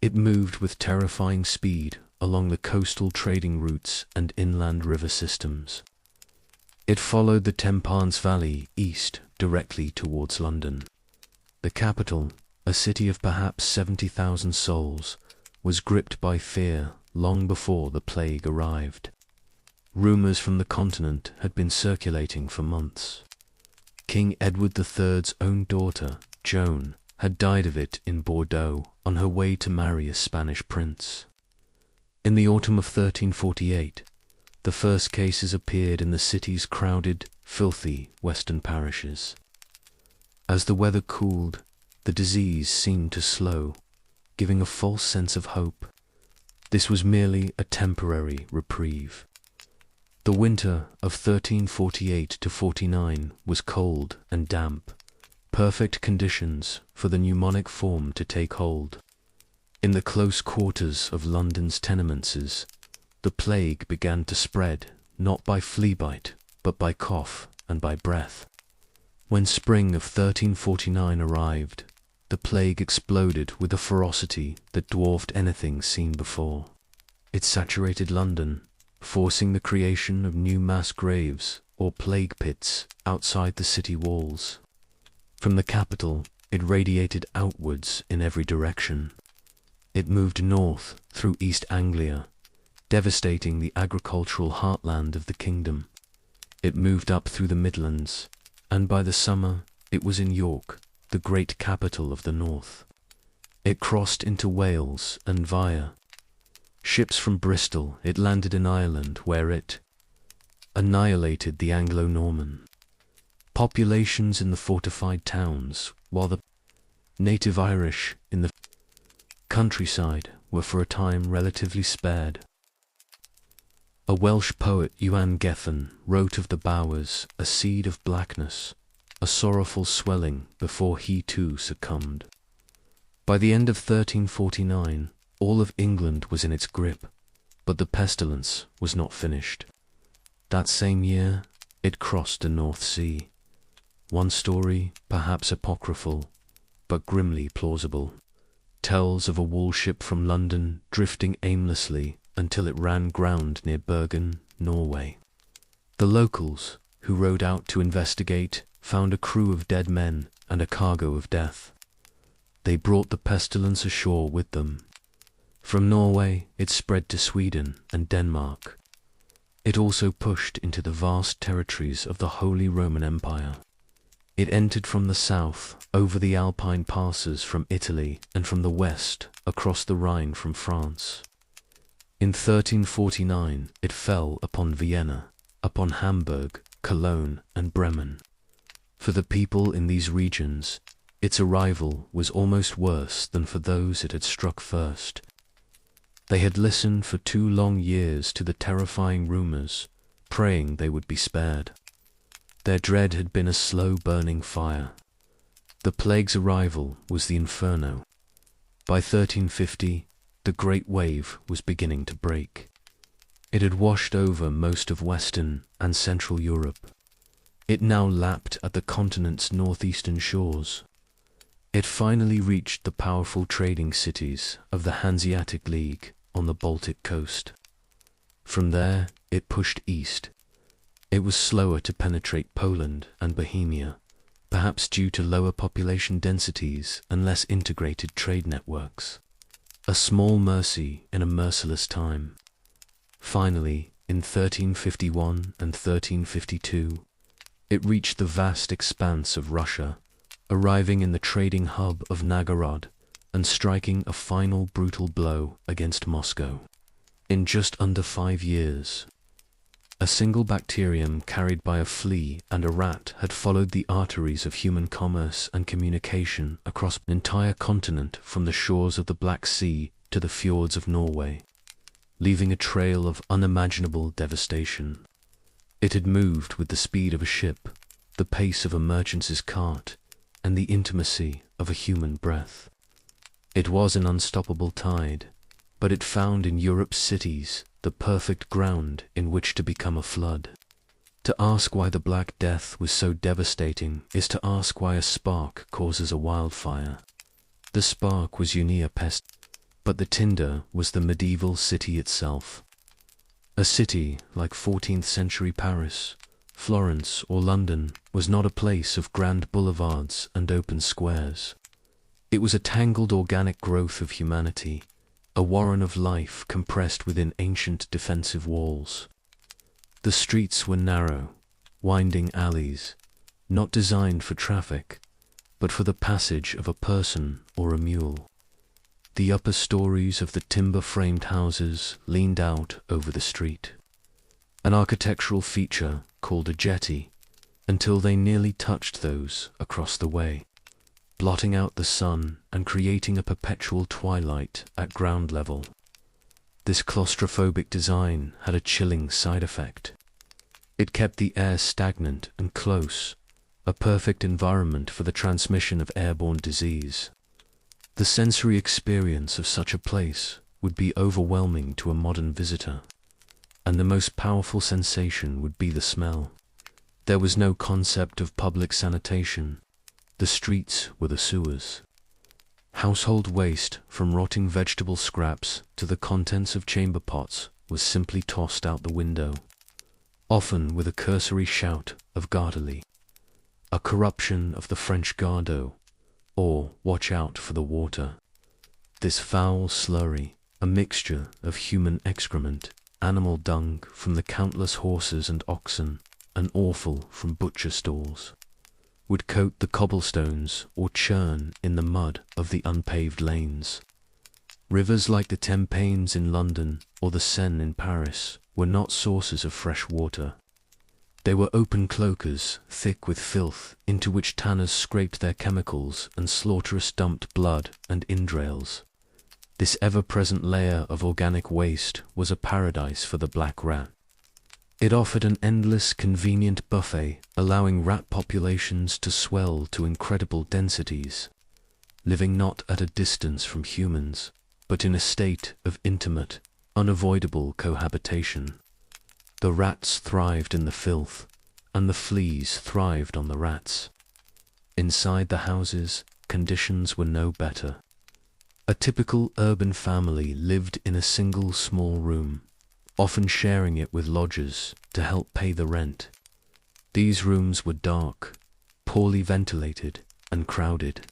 It moved with terrifying speed along the coastal trading routes and inland river systems. It followed the Thames Valley east directly towards London. The capital, a city of perhaps 70,000 souls, was gripped by fear long before the plague arrived. Rumours from the continent had been circulating for months. King Edward III's own daughter, Joan, had died of it in Bordeaux on her way to marry a Spanish prince. In the autumn of 1348, the first cases appeared in the city's crowded, filthy western parishes. As the weather cooled, the disease seemed to slow, giving a false sense of hope. This was merely a temporary reprieve. The winter of 1348-49 was cold and damp, perfect conditions for the pneumonic form to take hold. In the close quarters of London's tenements, the plague began to spread, not by flea bite, but by cough and by breath. When spring of 1349 arrived, the plague exploded with a ferocity that dwarfed anything seen before. It saturated London, forcing the creation of new mass graves or plague pits outside the city walls. From the capital, it radiated outwards in every direction. It moved north through East Anglia, devastating the agricultural heartland of the kingdom. It moved up through the Midlands, and by the summer it was in York, the great capital of the north. It crossed into Wales and via ships from Bristol it landed in Ireland, where it annihilated the Anglo-Norman populations in the fortified towns, while the native Irish in the countryside were for a time relatively spared. A Welsh poet, Iwan Gethin, wrote of the Bowers, a seed of blackness, a sorrowful swelling before he too succumbed. By the end of 1349, all of England was in its grip, but the pestilence was not finished. That same year, it crossed the North Sea. One story, perhaps apocryphal, but grimly plausible, tells of a wool ship from London drifting aimlessly until it ran ground near Bergen, Norway. The locals, who rowed out to investigate, found a crew of dead men and a cargo of death. They brought the pestilence ashore with them. From Norway, it spread to Sweden and Denmark. It also pushed into the vast territories of the Holy Roman Empire. It entered from the south, over the Alpine passes from Italy, and from the west, across the Rhine from France. In 1349 it fell upon Vienna, upon Hamburg, Cologne, and Bremen. For the people in these regions, its arrival was almost worse than for those it had struck first. They had listened for 2 long years to the terrifying rumors, praying they would be spared. Their dread had been a slow-burning fire. The plague's arrival was the inferno. By 1350, the great wave was beginning to break. It had washed over most of Western and Central Europe. It now lapped at the continent's northeastern shores. It finally reached the powerful trading cities of the Hanseatic League on the Baltic coast. From there, it pushed east. It was slower to penetrate Poland and Bohemia, perhaps due to lower population densities and less integrated trade networks. A small mercy in a merciless time. Finally, in 1351 and 1352, it reached the vast expanse of Russia, arriving in the trading hub of Novgorod and striking a final brutal blow against Moscow. In just under 5 years, a single bacterium carried by a flea and a rat had followed the arteries of human commerce and communication across an entire continent from the shores of the Black Sea to the fjords of Norway, leaving a trail of unimaginable devastation. It had moved with the speed of a ship, the pace of a merchant's cart, and the intimacy of a human breath. It was an unstoppable tide, but it found in Europe's cities the perfect ground in which to become a flood. To ask why the Black Death was so devastating is to ask why a spark causes a wildfire. The spark was Unia Pest, but the tinder was the medieval city itself. A city like 14th century Paris, Florence, or London was not a place of grand boulevards and open squares. It was a tangled organic growth of humanity, a warren of life compressed within ancient defensive walls. The streets were narrow, winding alleys, not designed for traffic, but for the passage of a person or a mule. The upper stories of the timber-framed houses leaned out over the street, an architectural feature called a jetty, until they nearly touched those across the way, blotting out the sun and creating a perpetual twilight at ground level. This claustrophobic design had a chilling side effect. It kept the air stagnant and close, a perfect environment for the transmission of airborne disease. The sensory experience of such a place would be overwhelming to a modern visitor, and the most powerful sensation would be the smell. There was no concept of public sanitation. The streets were the sewers. Household waste, from rotting vegetable scraps to the contents of chamber pots, was simply tossed out the window, often with a cursory shout of Gardelie, a corruption of the French Gardeau, or watch out for the water. This foul slurry, a mixture of human excrement, animal dung from the countless horses and oxen, and offal from butcher stalls, would coat the cobblestones or churn in the mud of the unpaved lanes. Rivers like the Thames in London or the Seine in Paris were not sources of fresh water. They were open cloakers, thick with filth, into which tanners scraped their chemicals and slaughterous dumped blood and entrails. This ever-present layer of organic waste was a paradise for the black rat. It offered an endless, convenient buffet, allowing rat populations to swell to incredible densities, living not at a distance from humans, but in a state of intimate, unavoidable cohabitation. The rats thrived in the filth, and the fleas thrived on the rats. Inside the houses, conditions were no better. A typical urban family lived in a single small room, often sharing it with lodgers to help pay the rent. These rooms were dark, poorly ventilated, and crowded.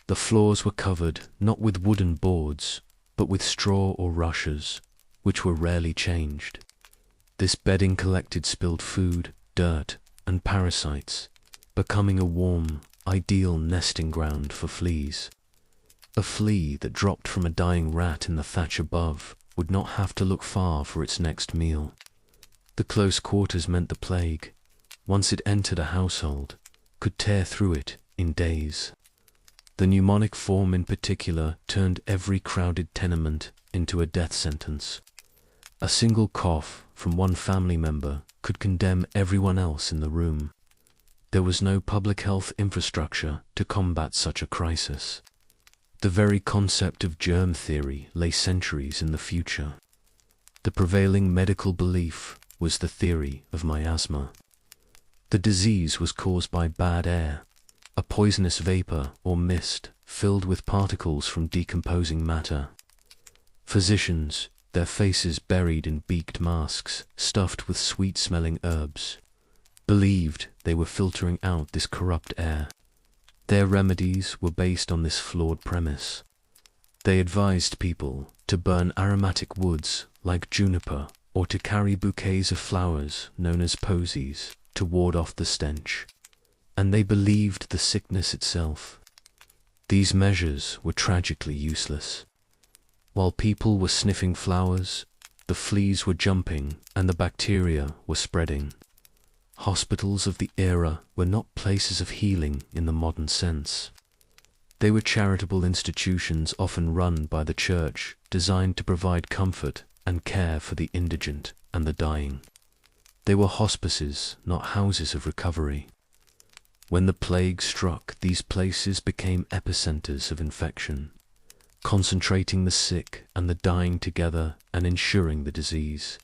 The floors were covered not with wooden boards, but with straw or rushes, which were rarely changed. This bedding collected spilled food, dirt, and parasites, becoming a warm, ideal nesting ground for fleas. A flea that dropped from a dying rat in the thatch above would not have to look far for its next meal. The close quarters meant the plague, once it entered a household, could tear through it in days. The pneumonic form in particular turned every crowded tenement into a death sentence. A single cough from one family member could condemn everyone else in the room. There was no public health infrastructure to combat such a crisis. The very concept of germ theory lay centuries in the future. The prevailing medical belief was the theory of miasma. The disease was caused by bad air, a poisonous vapor or mist filled with particles from decomposing matter. Physicians, their faces buried in beaked masks stuffed with sweet-smelling herbs, believed they were filtering out this corrupt air. Their remedies were based on this flawed premise. They advised people to burn aromatic woods like juniper or to carry bouquets of flowers known as posies to ward off the stench. And they believed the sickness itself. These measures were tragically useless. While people were sniffing flowers, the fleas were jumping and the bacteria were spreading. Hospitals of the era were not places of healing in the modern sense. They were charitable institutions often run by the church, designed to provide comfort and care for the indigent and the dying. They were hospices, not houses of recovery. When the plague struck, these places became epicenters of infection, concentrating the sick and the dying together and ensuring the disease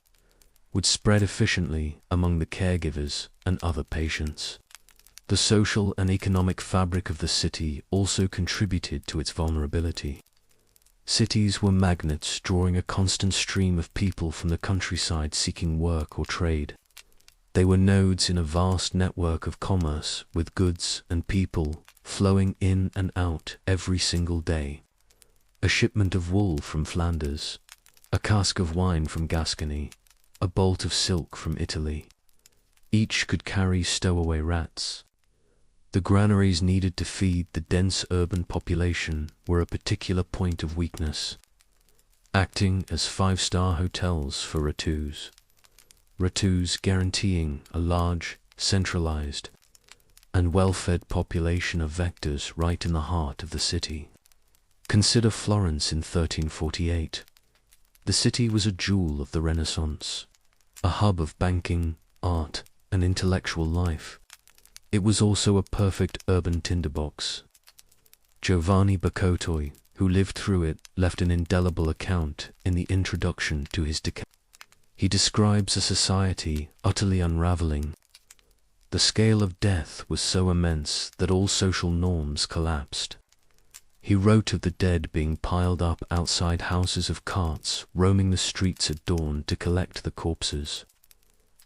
would spread efficiently among the caregivers and other patients. The social and economic fabric of the city also contributed to its vulnerability. Cities were magnets drawing a constant stream of people from the countryside seeking work or trade. They were nodes in a vast network of commerce with goods and people flowing in and out every single day. A shipment of wool from Flanders, a cask of wine from Gascony, a bolt of silk from Italy. Each could carry stowaway rats. The granaries needed to feed the dense urban population were a particular point of weakness, acting as five-star hotels for rattus. Rattus guaranteeing a large, centralized, and well-fed population of vectors right in the heart of the city. Consider Florence in 1348. The city was a jewel of the Renaissance, a hub of banking, art, and intellectual life. It was also a perfect urban tinderbox. Giovanni Bocconi, who lived through it, left an indelible account in the introduction to his Decade. He describes a society utterly unraveling. The scale of death was so immense that all social norms collapsed. He wrote of the dead being piled up outside houses of carts roaming the streets at dawn to collect the corpses.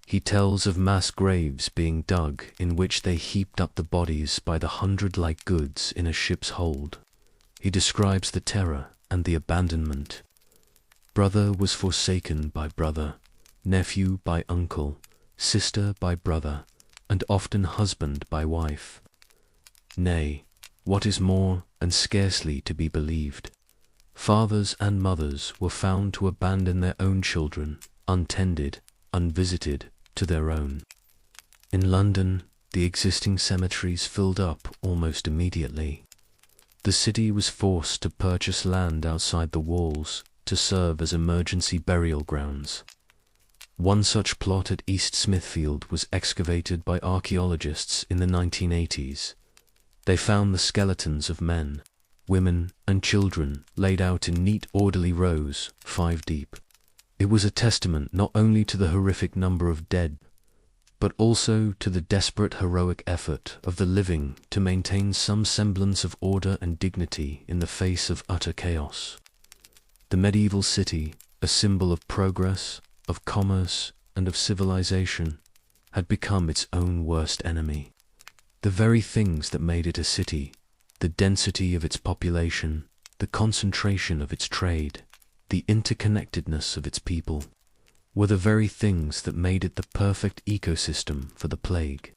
He tells of mass graves being dug in which they heaped up the bodies by the hundred like goods in a ship's hold. He describes the terror and the abandonment. Brother was forsaken by brother, nephew by uncle, sister by brother, and often husband by wife. Nay, what is more, and scarcely to be believed, fathers and mothers were found to abandon their own children, untended, unvisited, to their own. In London, the existing cemeteries filled up almost immediately. The city was forced to purchase land outside the walls to serve as emergency burial grounds. One such plot at East Smithfield was excavated by archaeologists in the 1980s. They found the skeletons of men, women, and children laid out in neat orderly rows, 5 deep. It was a testament not only to the horrific number of dead, but also to the desperate heroic effort of the living to maintain some semblance of order and dignity in the face of utter chaos. The medieval city, a symbol of progress, of commerce, and of civilization, had become its own worst enemy. The very things that made it a city, the density of its population, the concentration of its trade, the interconnectedness of its people, were the very things that made it the perfect ecosystem for the plague.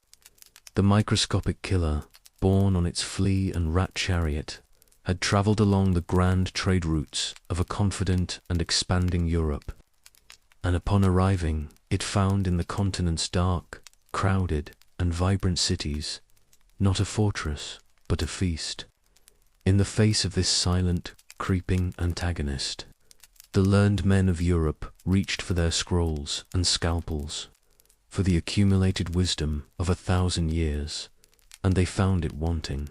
The microscopic killer, borne on its flea and rat chariot, had travelled along the grand trade routes of a confident and expanding Europe, and upon arriving, it found in the continent's dark, crowded, and vibrant cities, not a fortress, but a feast. In the face of this silent, creeping antagonist, the learned men of Europe reached for their scrolls and scalpels, for the accumulated wisdom of 1,000 years, and they found it wanting.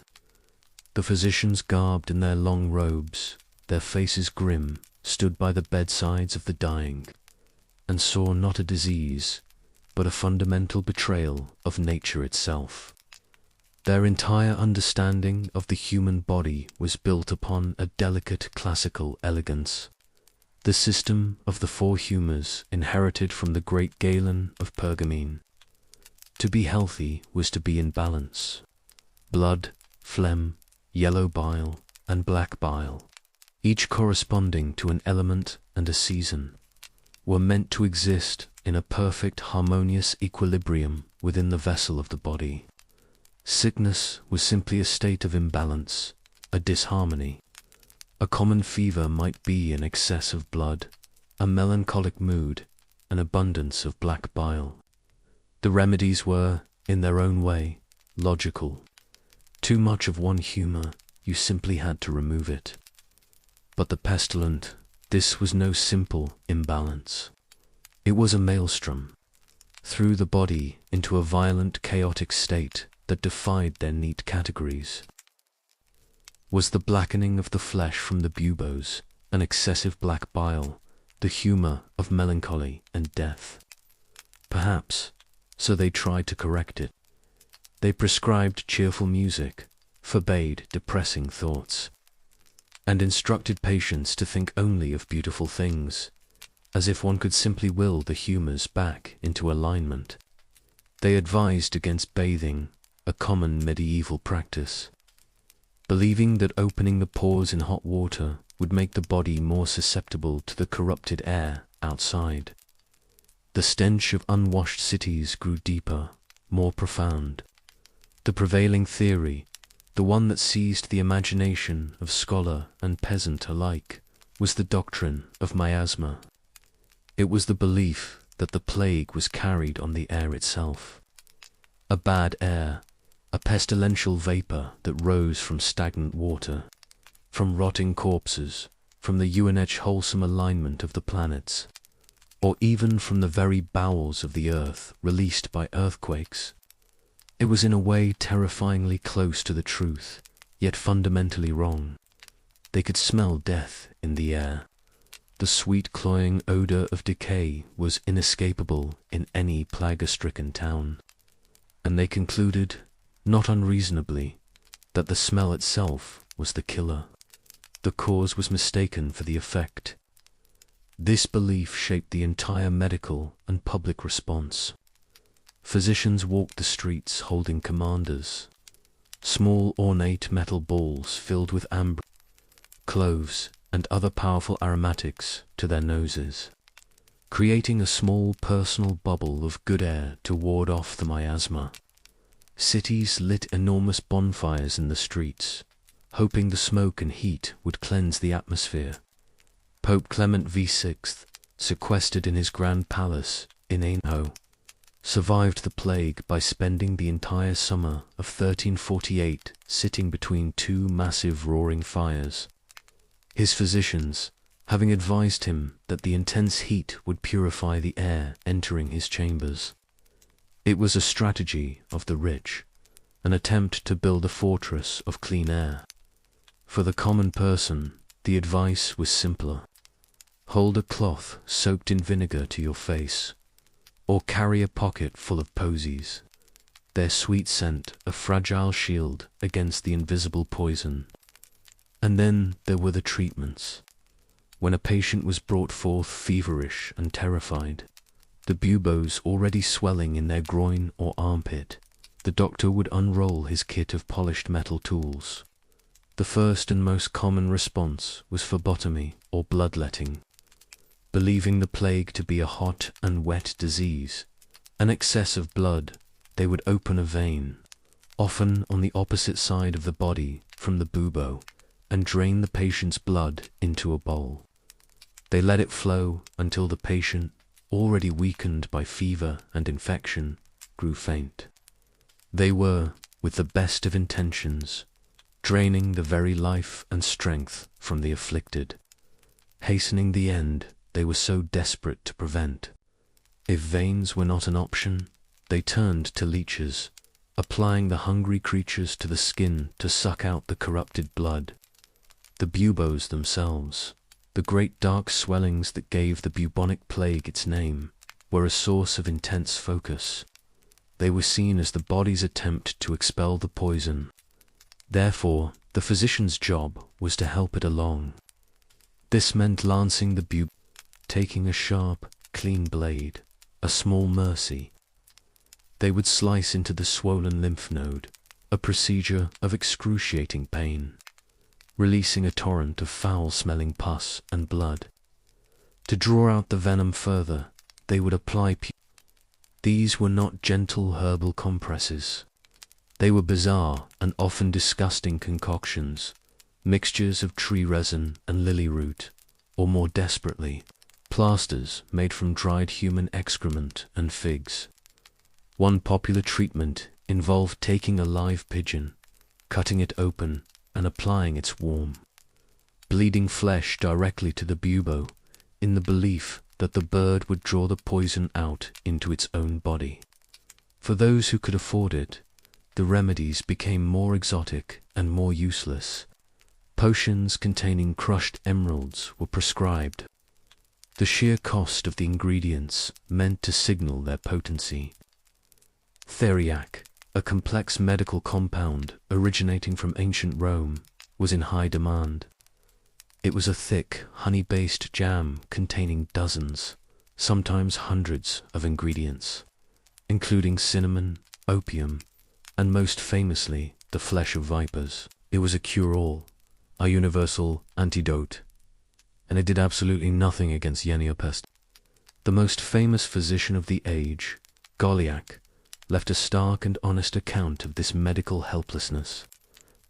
The physicians, garbed in their long robes, their faces grim, stood by the bedsides of the dying, and saw not a disease, but a fundamental betrayal of nature itself. Their entire understanding of the human body was built upon a delicate classical elegance, the system of the four humours inherited from the great Galen of Pergamene. To be healthy was to be in balance. Blood, phlegm, yellow bile, and black bile, each corresponding to an element and a season, were meant to exist in a perfect harmonious equilibrium within the vessel of the body. Sickness was simply a state of imbalance, a disharmony. A common fever might be an excess of blood, a melancholic mood, an abundance of black bile. The remedies were, in their own way, logical. Too much of one humour, you simply had to remove it. But the pestilent, this was no simple imbalance. It was a maelstrom, threw the body into a violent, chaotic state that defied their neat categories. Was the blackening of the flesh from the buboes, an excessive black bile, the humour of melancholy and death? Perhaps, so they tried to correct it. They prescribed cheerful music, forbade depressing thoughts, and instructed patients to think only of beautiful things, as if one could simply will the humours back into alignment. They advised against bathing, a common medieval practice, believing that opening the pores in hot water would make the body more susceptible to the corrupted air outside. The stench of unwashed cities grew deeper, more profound. The prevailing theory, the one that seized the imagination of scholar and peasant alike, was the doctrine of miasma. It was the belief that the plague was carried on the air itself. A bad air, a pestilential vapour that rose from stagnant water, from rotting corpses, from the wholesome alignment of the planets, or even from the very bowels of the earth released by earthquakes. It was in a way terrifyingly close to the truth, yet fundamentally wrong. They could smell death in the air. The sweet cloying odour of decay was inescapable in any plague-stricken town, and they concluded, not unreasonably, that the smell itself was the killer. The cause was mistaken for the effect. This belief shaped the entire medical and public response. Physicians walked the streets holding commanders, small ornate metal balls filled with amber, cloves, and other powerful aromatics to their noses, creating a small personal bubble of good air to ward off the miasma. Cities lit enormous bonfires in the streets, hoping the smoke and heat would cleanse the atmosphere. Pope Clement VI, sequestered in his grand palace in Ainhoe, survived the plague by spending the entire summer of 1348 sitting between two massive roaring fires. His physicians, having advised him that the intense heat would purify the air entering his chambers. It was a strategy of the rich, an attempt to build a fortress of clean air. For the common person, the advice was simpler. Hold a cloth soaked in vinegar to your face, or carry a pocket full of posies, their sweet scent a fragile shield against the invisible poison. And then there were the treatments. When a patient was brought forth feverish and terrified, the buboes already swelling in their groin or armpit, the doctor would unroll his kit of polished metal tools. The first and most common response was phlebotomy or bloodletting. Believing the plague to be a hot and wet disease, an excess of blood, they would open a vein, often on the opposite side of the body from the bubo, and drain the patient's blood into a bowl. They let it flow until the patient, already weakened by fever and infection, grew faint. They were, with the best of intentions, draining the very life and strength from the afflicted, hastening the end they were so desperate to prevent. If veins were not an option, they turned to leeches, applying the hungry creatures to the skin to suck out the corrupted blood. The buboes themselves, the great dark swellings that gave the bubonic plague its name, were a source of intense focus. They were seen as the body's attempt to expel the poison. Therefore, the physician's job was to help it along. This meant lancing the bub, taking a sharp, clean blade, a small mercy. They would slice into the swollen lymph node, a procedure of excruciating pain, releasing a torrent of foul-smelling pus and blood. To draw out the venom further, they would apply These were not gentle herbal compresses. They were bizarre and often disgusting concoctions, mixtures of tree resin and lily root, or more desperately, plasters made from dried human excrement and figs. One popular treatment involved taking a live pigeon, cutting it open, and applying its warm, bleeding flesh directly to the bubo, in the belief that the bird would draw the poison out into its own body. For those who could afford it, the remedies became more exotic and more useless. Potions containing crushed emeralds were prescribed. The sheer cost of the ingredients meant to signal their potency. Theriac, a complex medical compound originating from ancient Rome, was in high demand. It was a thick, honey-based jam containing dozens, sometimes hundreds of ingredients, including cinnamon, opium, and most famously, the flesh of vipers. It was a cure-all, a universal antidote, and it did absolutely nothing against Yeniopest. The most famous physician of the age, Goliac, left a stark and honest account of this medical helplessness.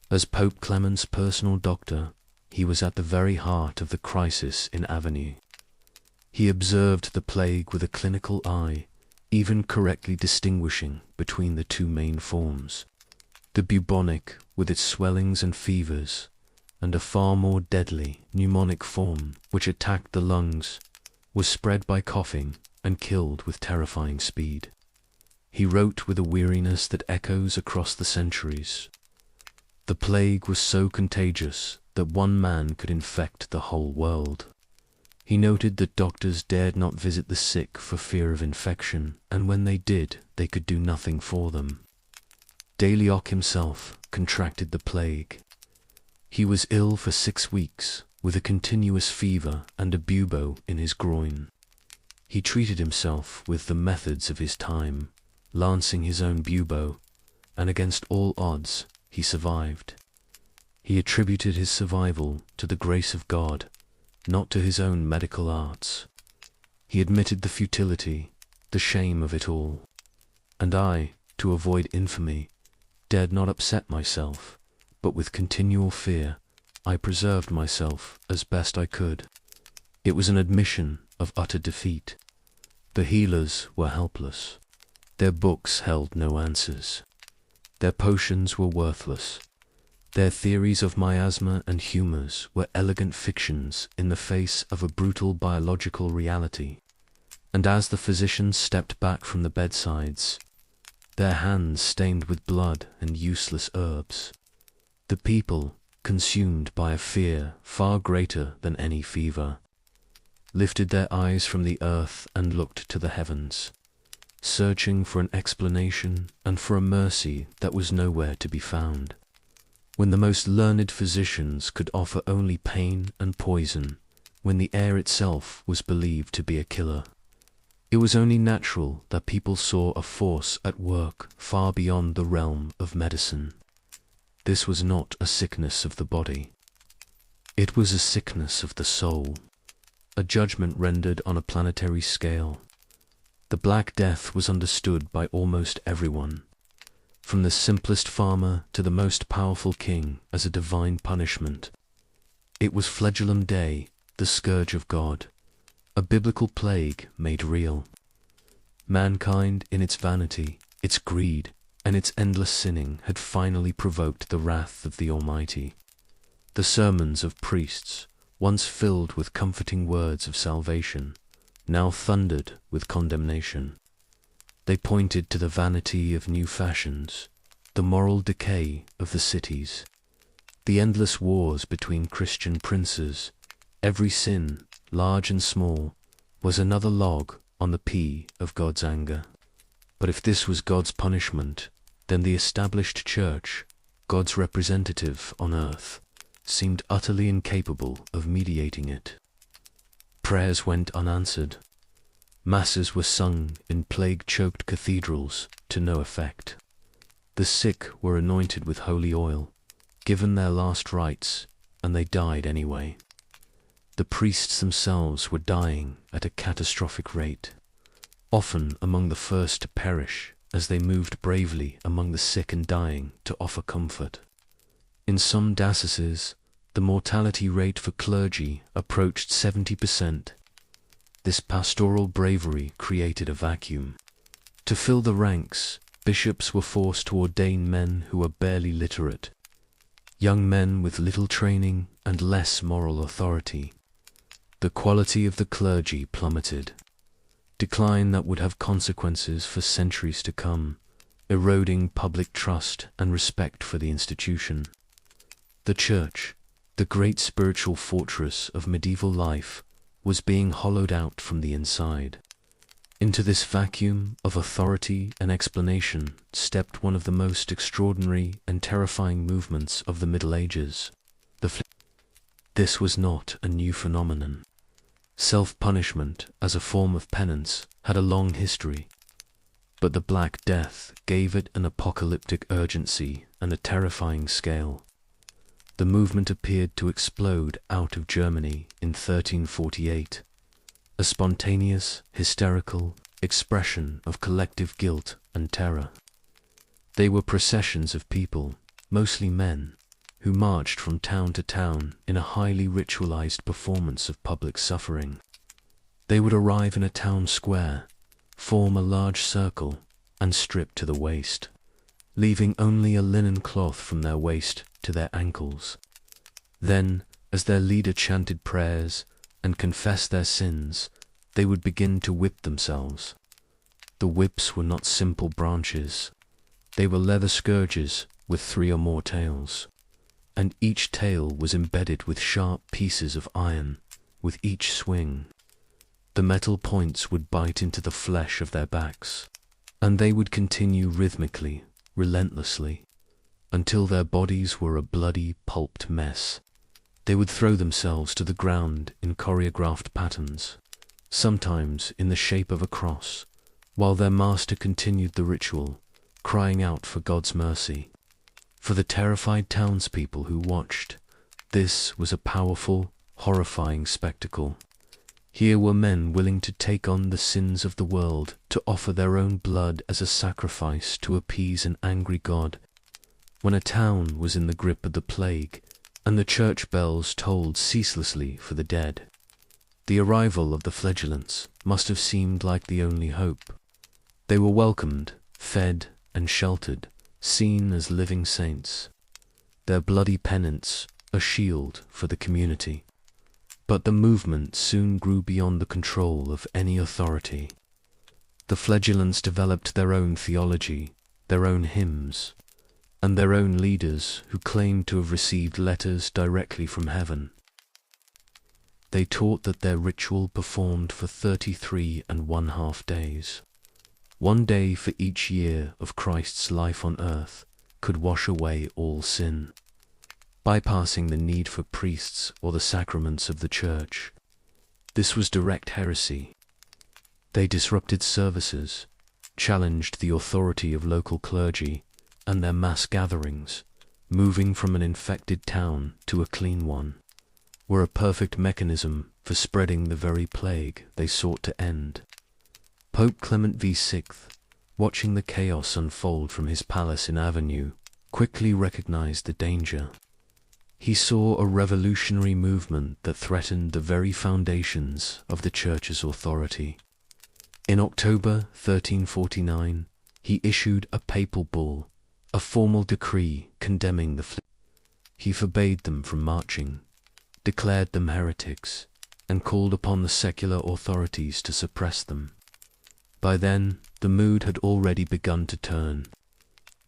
As Pope Clement's personal doctor, he was at the very heart of the crisis in Avignon. He observed the plague with a clinical eye, even correctly distinguishing between the two main forms. The bubonic, with its swellings and fevers, and a far more deadly pneumonic form which attacked the lungs, was spread by coughing and killed with terrifying speed. He wrote with a weariness that echoes across the centuries. The plague was so contagious that one man could infect the whole world. He noted that doctors dared not visit the sick for fear of infection, and when they did, they could do nothing for them. Delioc himself contracted the plague. He was ill for 6 weeks, with a continuous fever and a bubo in his groin. He treated himself with the methods of his time, lancing his own bubo, and against all odds, he survived. He attributed his survival to the grace of God, not to his own medical arts. He admitted the futility, the shame of it all. And I, to avoid infamy, dared not upset myself, but with continual fear, I preserved myself as best I could. It was an admission of utter defeat. The healers were helpless. Their books held no answers. Their potions were worthless. Their theories of miasma and humours were elegant fictions in the face of a brutal biological reality. And as the physicians stepped back from the bedsides, their hands stained with blood and useless herbs, the people, consumed by a fear far greater than any fever, lifted their eyes from the earth and looked to the heavens, searching for an explanation and for a mercy that was nowhere to be found. When the most learned physicians could offer only pain and poison, when the air itself was believed to be a killer, it was only natural that people saw a force at work far beyond the realm of medicine. This was not a sickness of the body. It was a sickness of the soul, a judgment rendered on a planetary scale. The Black Death was understood by almost everyone. from the simplest farmer to the most powerful king, as a divine punishment. It was Flagellum Day, the scourge of God, a biblical plague made real. Mankind, in its vanity, its greed, and its endless sinning, had finally provoked the wrath of the Almighty. The sermons of priests, once filled with comforting words of salvation, now thundered with condemnation. They pointed to the vanity of new fashions, the moral decay of the cities, the endless wars between Christian princes. Every sin, large and small, was another log on the P of God's anger. But if this was God's punishment, then the established church, God's representative on earth, seemed utterly incapable of mediating it. Prayers went unanswered. Masses were sung in plague-choked cathedrals to no effect. The sick were anointed with holy oil, given their last rites, and they died anyway. The priests themselves were dying at a catastrophic rate, often among the first to perish as they moved bravely among the sick and dying to offer comfort. In some dioceses, the mortality rate for clergy approached 70%. This pastoral bravery created a vacuum. To fill the ranks, bishops were forced to ordain men who were barely literate, young men with little training and less moral authority. The quality of the clergy plummeted, decline that would have consequences for centuries to come, eroding public trust and respect for the institution. The church, the great spiritual fortress of medieval life, was being hollowed out from the inside. Into this vacuum of authority and explanation stepped one of the most extraordinary and terrifying movements of the Middle Ages. This was not a new phenomenon. Self-punishment as a form of penance had a long history, but the Black Death gave it an apocalyptic urgency and a terrifying scale. The movement appeared to explode out of Germany in 1348, a spontaneous, hysterical expression of collective guilt and terror. They were processions of people, mostly men, who marched from town to town in a highly ritualized performance of public suffering. They would arrive in a town square, form a large circle, and strip to the waist, leaving only a linen cloth from their waist to their ankles. Then, as their leader chanted prayers and confessed their sins, they would begin to whip themselves. The whips were not simple branches. They were leather scourges with 3 or more tails, and each tail was embedded with sharp pieces of iron. With each swing, the metal points would bite into the flesh of their backs, and they would continue rhythmically, relentlessly, until their bodies were a bloody, pulped mess. They would throw themselves to the ground in choreographed patterns, sometimes in the shape of a cross, while their master continued the ritual, crying out for God's mercy. For the terrified townspeople who watched, this was a powerful, horrifying spectacle. Here were men willing to take on the sins of the world, to offer their own blood as a sacrifice to appease an angry God. When a town was in the grip of the plague, and the church bells tolled ceaselessly for the dead, the arrival of the flagellants must have seemed like the only hope. They were welcomed, fed, and sheltered, seen as living saints, their bloody penance a shield for the community. But the movement soon grew beyond the control of any authority. The flagellants developed their own theology, their own hymns, and their own leaders who claimed to have received letters directly from heaven. They taught that their ritual performed for 33½ days, 1 day for each year of Christ's life on earth, could wash away all sin, bypassing the need for priests or the sacraments of the church. This was direct heresy. They disrupted services, challenged the authority of local clergy and their mass gatherings, moving from an infected town to a clean one, were a perfect mechanism for spreading the very plague they sought to end. Pope Clement VI watching the chaos unfold from his palace in Avenue, quickly recognized the danger. He saw a revolutionary movement that threatened the very foundations of the Church's authority. In October 1349, he issued a papal bull, a formal decree condemning the He forbade them from marching, declared them heretics, and called upon the secular authorities to suppress them. By then, the mood had already begun to turn.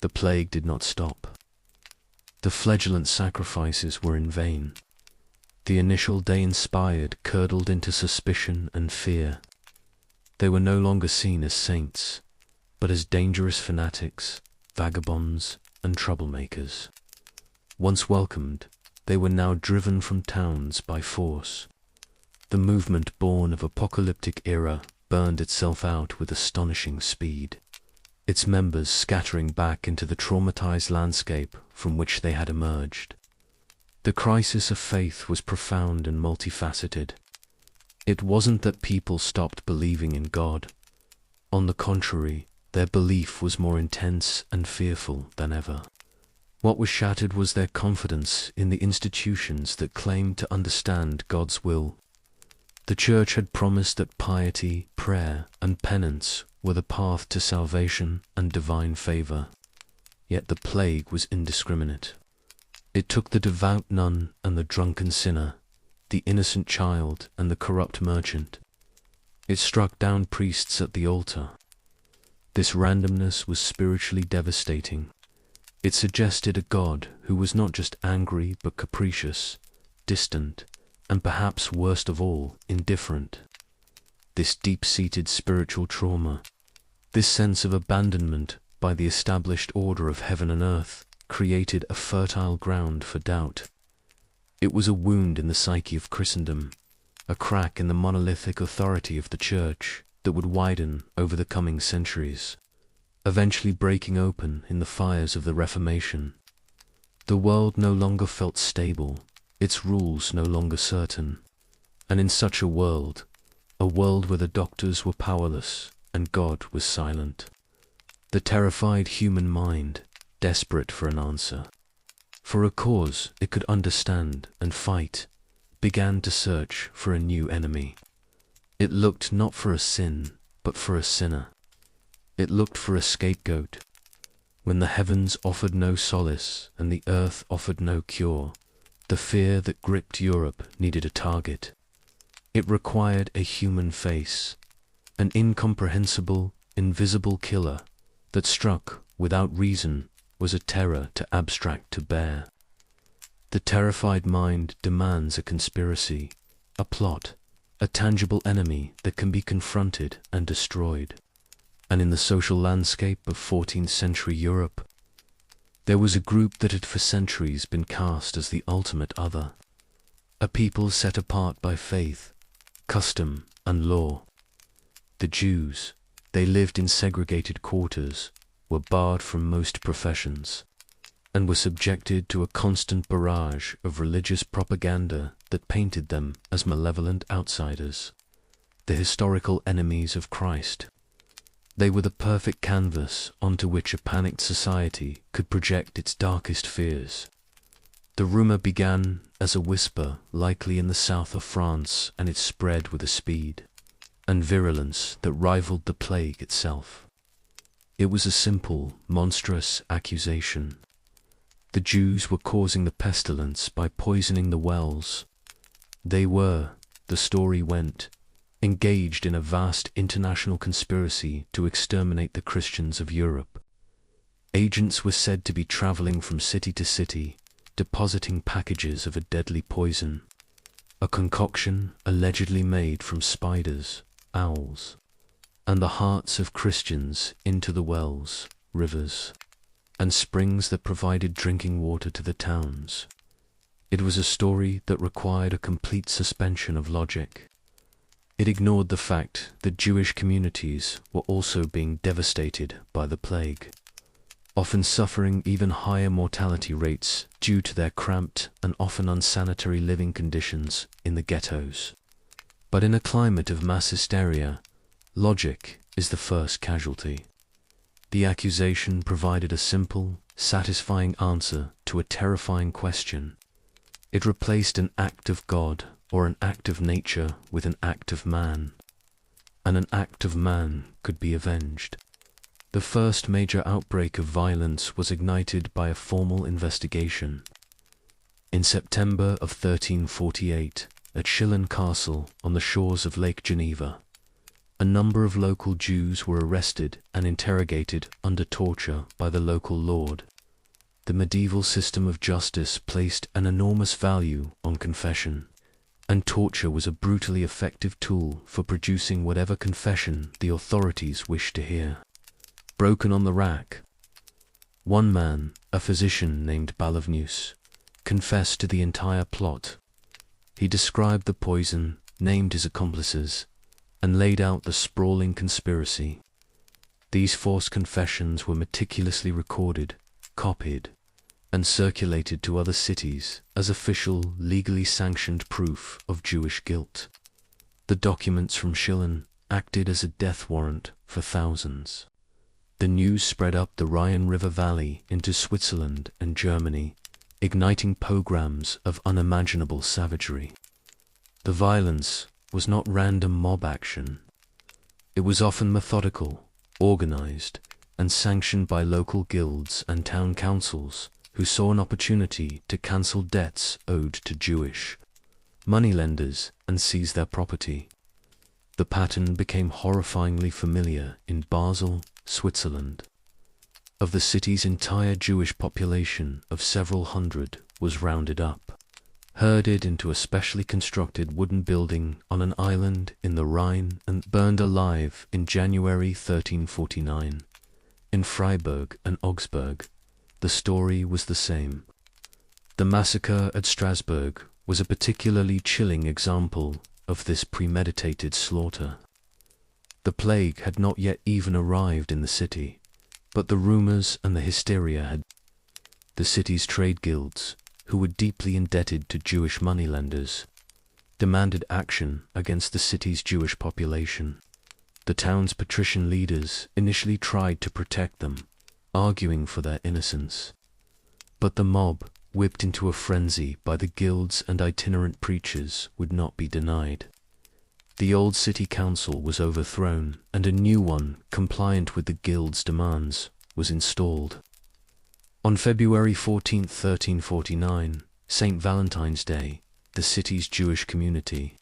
The plague did not stop. The flagellant sacrifices were in vain. The initial day-inspired curdled into suspicion and fear. They were no longer seen as saints, but as dangerous fanatics, vagabonds, and troublemakers. Once welcomed, they were now driven from towns by force. The movement born of apocalyptic era burned itself out with astonishing speed, its members scattering back into the traumatized landscape from which they had emerged. The crisis of faith was profound and multifaceted. It wasn't that people stopped believing in God. On the contrary, their belief was more intense and fearful than ever. What was shattered was their confidence in the institutions that claimed to understand God's will. The Church had promised that piety, prayer, and penance were the path to salvation and divine favor. Yet the plague was indiscriminate. It took the devout nun and the drunken sinner, the innocent child and the corrupt merchant. It struck down priests at the altar. This randomness was spiritually devastating. It suggested a God who was not just angry but capricious, distant, and perhaps worst of all, indifferent. This deep-seated spiritual trauma, this sense of abandonment by the established order of heaven and earth, created a fertile ground for doubt. It was a wound in the psyche of Christendom, a crack in the monolithic authority of the Church that would widen over the coming centuries, eventually breaking open in the fires of the Reformation. The world no longer felt stable, its rules no longer certain, and in such a world where the doctors were powerless and God was silent, the terrified human mind, desperate for an answer, for a cause it could understand and fight, began to search for a new enemy. It looked not for a sin, but for a sinner. It looked for a scapegoat. When the heavens offered no solace and the earth offered no cure, the fear that gripped Europe needed a target. It required a human face, an incomprehensible, invisible killer that struck without reason, was a terror too abstract to bear. The terrified mind demands a conspiracy, a plot, a tangible enemy that can be confronted and destroyed. And in the social landscape of 14th century Europe, there was a group that had for centuries been cast as the ultimate other, a people set apart by faith, custom, and law. The Jews, they lived in segregated quarters, were barred from most professions, and were subjected to a constant barrage of religious propaganda that painted them as malevolent outsiders, the historical enemies of Christ. They were the perfect canvas onto which a panicked society could project its darkest fears. The rumor began as a whisper, likely in the south of France, and it spread with a speed and virulence that rivaled the plague itself. It was a simple, monstrous accusation. The Jews were causing the pestilence by poisoning the wells. They were, the story went, engaged in a vast international conspiracy to exterminate the Christians of Europe. Agents were said to be traveling from city to city, depositing packages of a deadly poison, a concoction allegedly made from spiders, owls, and the hearts of Christians into the wells, rivers, and springs that provided drinking water to the towns. It was a story that required a complete suspension of logic. It ignored the fact that Jewish communities were also being devastated by the plague, often suffering even higher mortality rates due to their cramped and often unsanitary living conditions in the ghettos. But in a climate of mass hysteria, logic is the first casualty. The accusation provided a simple, satisfying answer to a terrifying question. It replaced an act of God or an act of nature with an act of man, and an act of man could be avenged. The first major outbreak of violence was ignited by a formal investigation. In September of 1348, at Schillen Castle on the shores of Lake Geneva, a number of local Jews were arrested and interrogated under torture by the local lord. The medieval system of justice placed an enormous value on confession, and torture was a brutally effective tool for producing whatever confession the authorities wished to hear. Broken on the rack, one man, a physician named Balavnius, confessed to the entire plot. He described the poison, named his accomplices, and laid out the sprawling conspiracy. These forced confessions were meticulously recorded, copied, and circulated to other cities as official, legally sanctioned proof of Jewish guilt. The documents from Schillen acted as a death warrant for thousands. The news spread up the Rhine River Valley into Switzerland and Germany, igniting pogroms of unimaginable savagery. The violence was not random mob action. It was often methodical, organized, and sanctioned by local guilds and town councils who saw an opportunity to cancel debts owed to Jewish moneylenders and seize their property. The pattern became horrifyingly familiar in Basel, Switzerland. Of the city's entire Jewish population of several hundred was rounded up, herded into a specially constructed wooden building on an island in the Rhine, and burned alive in January 1349. In Freiburg and Augsburg, the story was the same. The massacre at Strasbourg was a particularly chilling example of this premeditated slaughter. The plague had not yet even arrived in the city, but the rumors and the hysteria had. The city's trade guilds, who were deeply indebted to Jewish moneylenders, demanded action against the city's Jewish population. The town's patrician leaders initially tried to protect them, arguing for their innocence. But the mob, whipped into a frenzy by the guilds and itinerant preachers, would not be denied. The old city council was overthrown, and a new one, compliant with the guild's demands, was installed. On February 14, 1349, St. Valentine's Day, the city's Jewish community,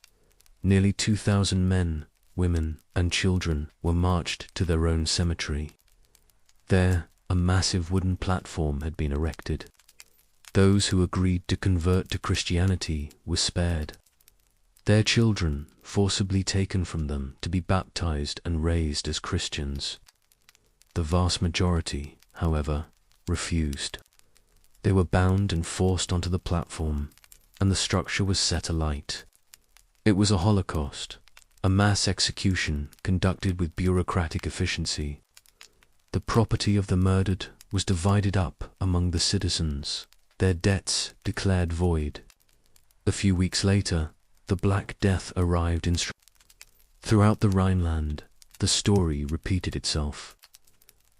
nearly 2,000 men, women, and children were marched to their own cemetery. There, a massive wooden platform had been erected. Those who agreed to convert to Christianity were spared. Their children forcibly taken from them to be baptized and raised as Christians. The vast majority, however, refused. They were bound and forced onto the platform, and the structure was set alight. It was a holocaust, a mass execution conducted with bureaucratic efficiency. The property of the murdered was divided up among the citizens, their debts declared void. A few weeks later, the Black Death arrived in Throughout the Rhineland, the story repeated itself.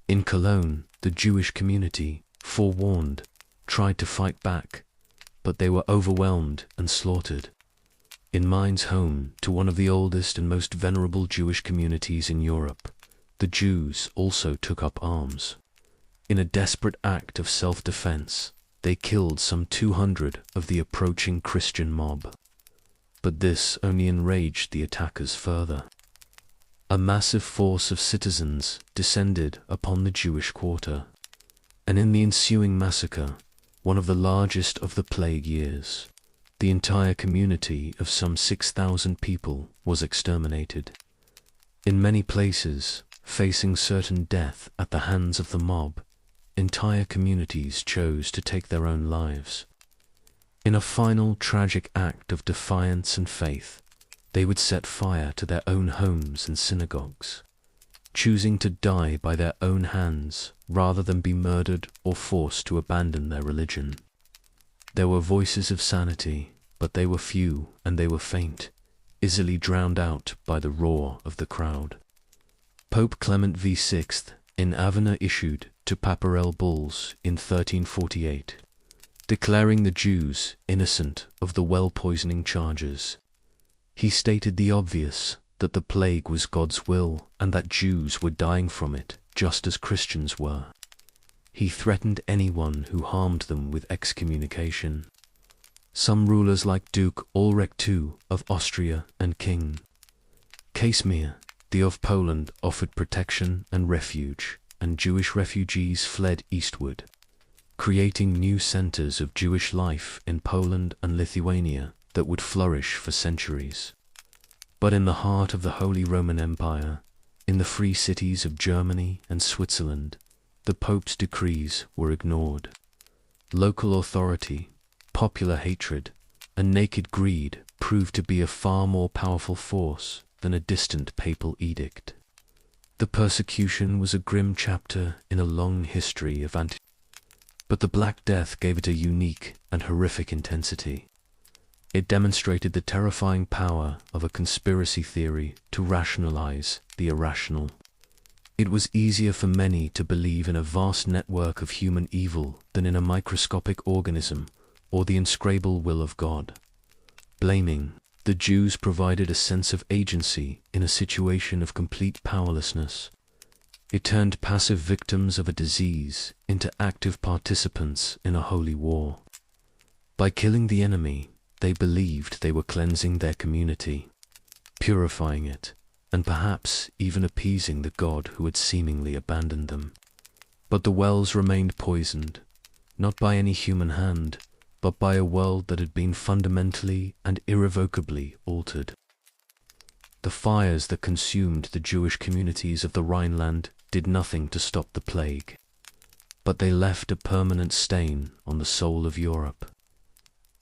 In Cologne, the Jewish community, forewarned, tried to fight back, but they were overwhelmed and slaughtered. In Mainz, home to one of the oldest and most venerable Jewish communities in Europe, the Jews also took up arms. In a desperate act of self-defense, they killed some 200 of the approaching Christian mob. But this only enraged the attackers further. A massive force of citizens descended upon the Jewish quarter, and in the ensuing massacre, one of the largest of the plague years, the entire community of some 6,000 people was exterminated. In many places, facing certain death at the hands of the mob, entire communities chose to take their own lives. In a final tragic act of defiance and faith, they would set fire to their own homes and synagogues, choosing to die by their own hands rather than be murdered or forced to abandon their religion. There were voices of sanity, but they were few and they were faint, easily drowned out by the roar of the crowd. Pope Clement VI in Avena issued to papyrel bulls in 1348, declaring the Jews innocent of the well-poisoning charges. He stated the obvious, that the plague was God's will and that Jews were dying from it just as Christians were. He threatened anyone who harmed them with excommunication. Some rulers like Duke Ulrich II of Austria and King Casimir I of Poland offered protection and refuge, and Jewish refugees fled eastward, creating new centers of Jewish life in Poland and Lithuania that would flourish for centuries. But in the heart of the Holy Roman Empire, in the free cities of Germany and Switzerland, the Pope's decrees were ignored. Local authority, popular hatred, and naked greed proved to be a far more powerful force than a distant papal edict. The persecution was a grim chapter in a long history of but the Black Death gave it a unique and horrific intensity. It demonstrated the terrifying power of a conspiracy theory to rationalize the irrational. It was easier for many to believe in a vast network of human evil than in a microscopic organism or the inscrutable will of God. Blaming the Jews provided a sense of agency in a situation of complete powerlessness. It turned passive victims of a disease into active participants in a holy war. By killing the enemy, they believed they were cleansing their community, purifying it, and perhaps even appeasing the God who had seemingly abandoned them. But the wells remained poisoned, not by any human hand, but by a world that had been fundamentally and irrevocably altered. The fires that consumed the Jewish communities of the Rhineland did nothing to stop the plague, but they left a permanent stain on the soul of Europe,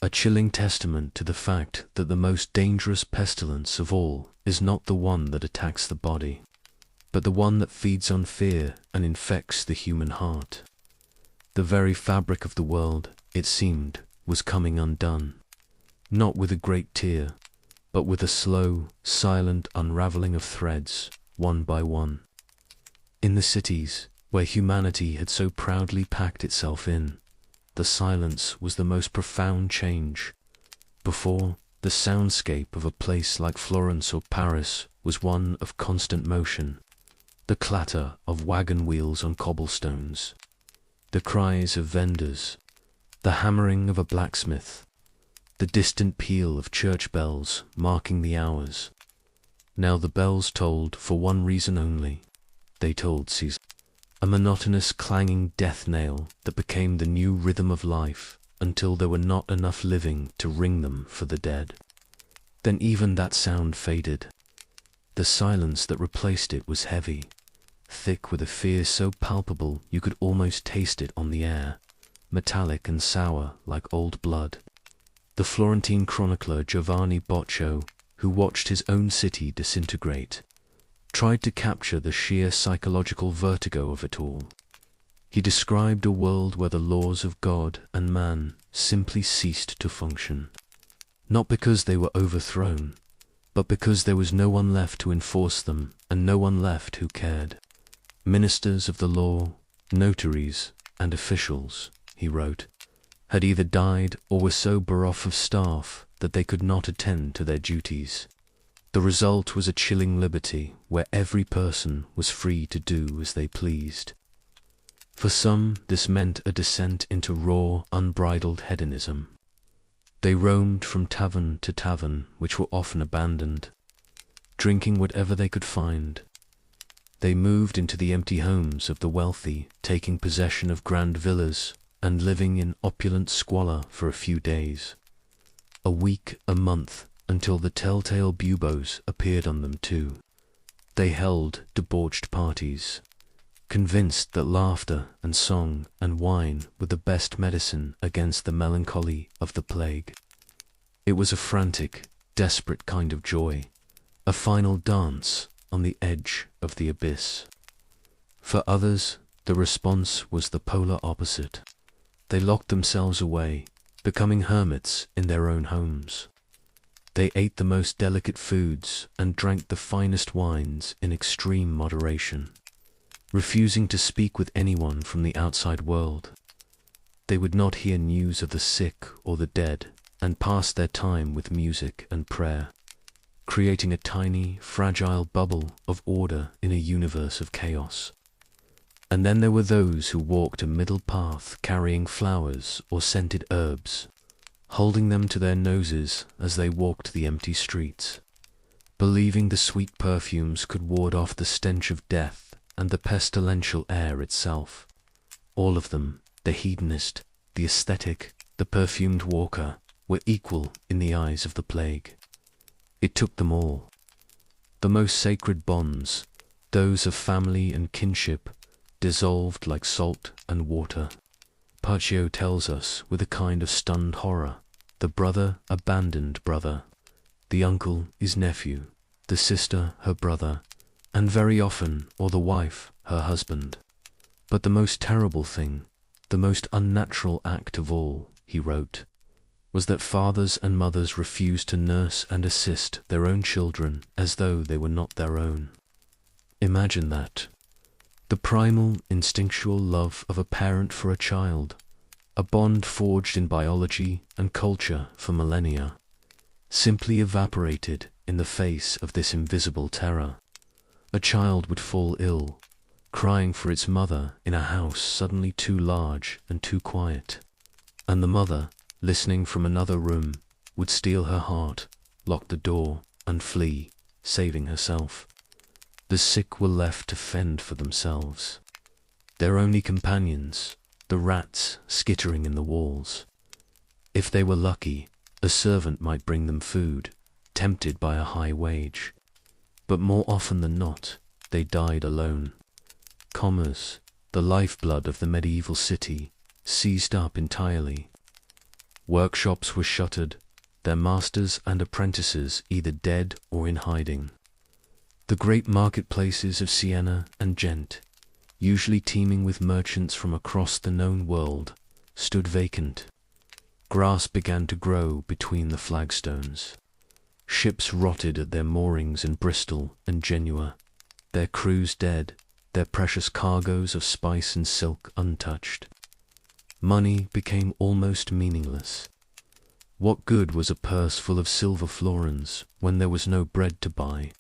a chilling testament to the fact that the most dangerous pestilence of all is not the one that attacks the body, but the one that feeds on fear and infects the human heart. The very fabric of the world, it seemed, was coming undone, not with a great tear, but with a slow, silent unraveling of threads, one by one. In the cities, where humanity had so proudly packed itself in, the silence was the most profound change. Before, the soundscape of a place like Florence or Paris was one of constant motion, the clatter of wagon wheels on cobblestones, the cries of vendors, the hammering of a blacksmith, the distant peal of church bells marking the hours. Now the bells tolled for one reason only. They told season. A monotonous clanging death knell that became the new rhythm of life until there were not enough living to ring them for the dead. Then even that sound faded. The silence that replaced it was heavy, thick with a fear so palpable you could almost taste it on the air, metallic and sour like old blood. The Florentine chronicler Giovanni Boccio, who watched his own city disintegrate, tried to capture the sheer psychological vertigo of it all. He described a world where the laws of God and man simply ceased to function, not because they were overthrown, but because there was no one left to enforce them and no one left who cared. Ministers of the law, notaries, and officials, he wrote, had either died or were so bereft of staff that they could not attend to their duties. The result was a chilling liberty where every person was free to do as they pleased. For some, this meant a descent into raw, unbridled hedonism. They roamed from tavern to tavern, which were often abandoned, drinking whatever they could find. They moved into the empty homes of the wealthy, taking possession of grand villas and living in opulent squalor for a few days, a week, a month, until the telltale buboes appeared on them too. They held debauched parties, convinced that laughter and song and wine were the best medicine against the melancholy of the plague. It was a frantic, desperate kind of joy, a final dance on the edge of the abyss. For others, the response was the polar opposite. They locked themselves away, becoming hermits in their own homes. They ate the most delicate foods and drank the finest wines in extreme moderation. refusing to speak with anyone from the outside world. They would not hear news of the sick or the dead, and passed their time with music and prayer, creating a tiny, fragile bubble of order in a universe of chaos. And then there were those who walked a middle path carrying flowers or scented herbs, holding them to their noses as they walked the empty streets, believing the sweet perfumes could ward off the stench of death and the pestilential air itself. All of them, the hedonist, the aesthetic, the perfumed walker, were equal in the eyes of the plague. It took them all. The most sacred bonds, those of family and kinship, dissolved like salt and water. Pacio tells us with a kind of stunned horror, the brother abandoned brother, the uncle his nephew, the sister her brother, and very often, or the wife, her husband. But the most terrible thing, the most unnatural act of all, he wrote, was that fathers and mothers refused to nurse and assist their own children as though they were not their own. Imagine that. The primal, instinctual love of a parent for a child, a bond forged in biology and culture for millennia, simply evaporated in the face of this invisible terror. A child would fall ill, crying for its mother in a house suddenly too large and too quiet, and the mother, listening from another room, would steel her heart, lock the door, and flee, saving herself. The sick were left to fend for themselves. Their only companions, the rats skittering in the walls. If they were lucky, a servant might bring them food, tempted by a high wage. But more often than not, they died alone. Commerce, the lifeblood of the medieval city, seized up entirely. Workshops were shuttered, their masters and apprentices either dead or in hiding. The great marketplaces of Siena and Ghent, usually teeming with merchants from across the known world, stood vacant. Grass began to grow between the flagstones. Ships rotted at their moorings in Bristol and Genoa, their crews dead, their precious cargoes of spice and silk untouched. Money became almost meaningless. What good was a purse full of silver florins when there was no bread to buy?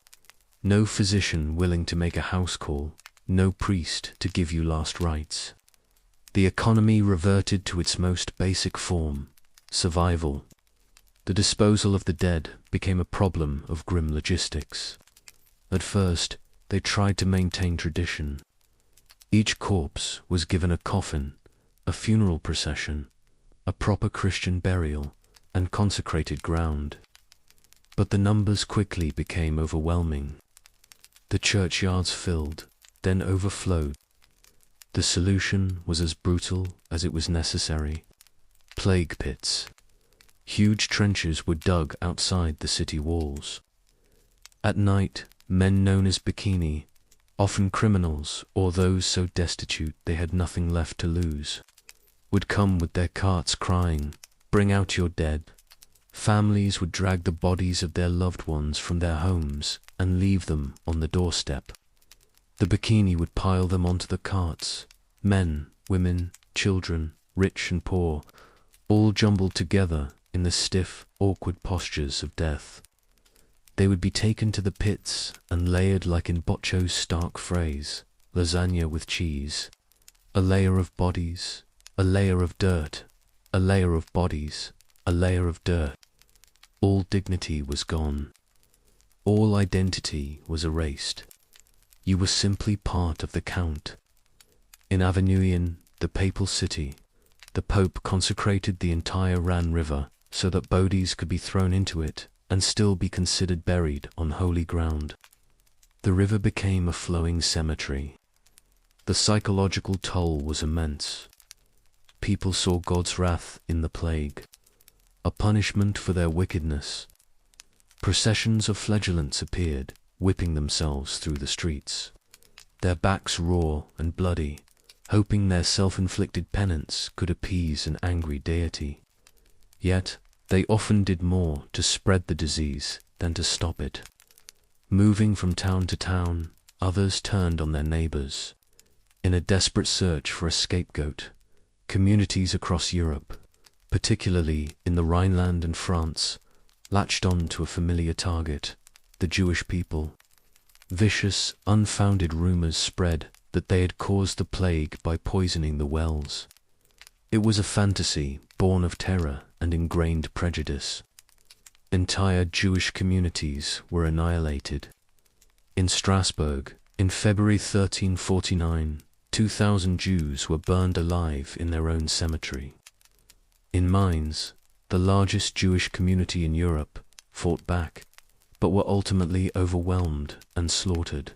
No physician willing to make a house call, no priest to give you last rites. The economy reverted to its most basic form, survival. The disposal of the dead became a problem of grim logistics. At first, they tried to maintain tradition. Each corpse was given a coffin, a funeral procession, a proper Christian burial, and consecrated ground. But the numbers quickly became overwhelming. The churchyards filled, then overflowed. The solution was as brutal as it was necessary. Plague pits. Huge trenches were dug outside the city walls. At night, men known as bikini, often criminals or those so destitute they had nothing left to lose, would come with their carts crying, "Bring out your dead." Families would drag the bodies of their loved ones from their homes and leave them on the doorstep. The bikini would pile them onto the carts, men, women, children, rich and poor, all jumbled together in the stiff, awkward postures of death. They would be taken to the pits and layered like in Bocco's stark phrase, lasagna with cheese. A layer of bodies, a layer of dirt, a layer of bodies, a layer of dirt. All dignity was gone. All identity was erased. You were simply part of the count. In Avignon, the papal city, the Pope consecrated the entire Rhine River so that bodies could be thrown into it and still be considered buried on holy ground. The river became a flowing cemetery. The psychological toll was immense. People saw God's wrath in the plague, a punishment for their wickedness. Processions of flagellants appeared, whipping themselves through the streets, their backs raw and bloody, hoping their self-inflicted penance could appease an angry deity. Yet, they often did more to spread the disease than to stop it. Moving from town to town, others turned on their neighbors, In a desperate search for a scapegoat, communities across Europe, particularly in the Rhineland and France, latched on to a familiar target, the Jewish people. Vicious, unfounded rumors spread that they had caused the plague by poisoning the wells. It was a fantasy born of terror and ingrained prejudice. Entire Jewish communities were annihilated. In Strasbourg, in February 1349, 2,000 Jews were burned alive in their own cemetery. In Mainz, the largest Jewish community in Europe, fought back, but were ultimately overwhelmed and slaughtered.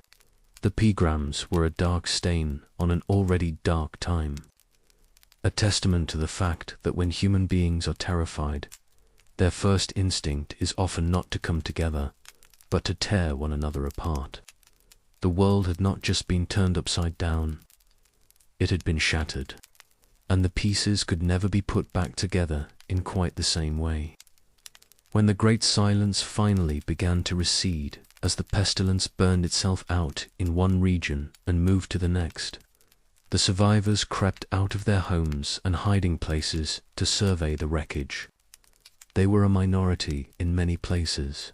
The pogroms were a dark stain on an already dark time, a testament to the fact that when human beings are terrified, their first instinct is often not to come together, but to tear one another apart. The world had not just been turned upside down, it had been shattered, and the pieces could never be put back together in quite the same way. When the great silence finally began to recede as the pestilence burned itself out in one region and moved to the next, the survivors crept out of their homes and hiding places to survey the wreckage. They were a minority in many places.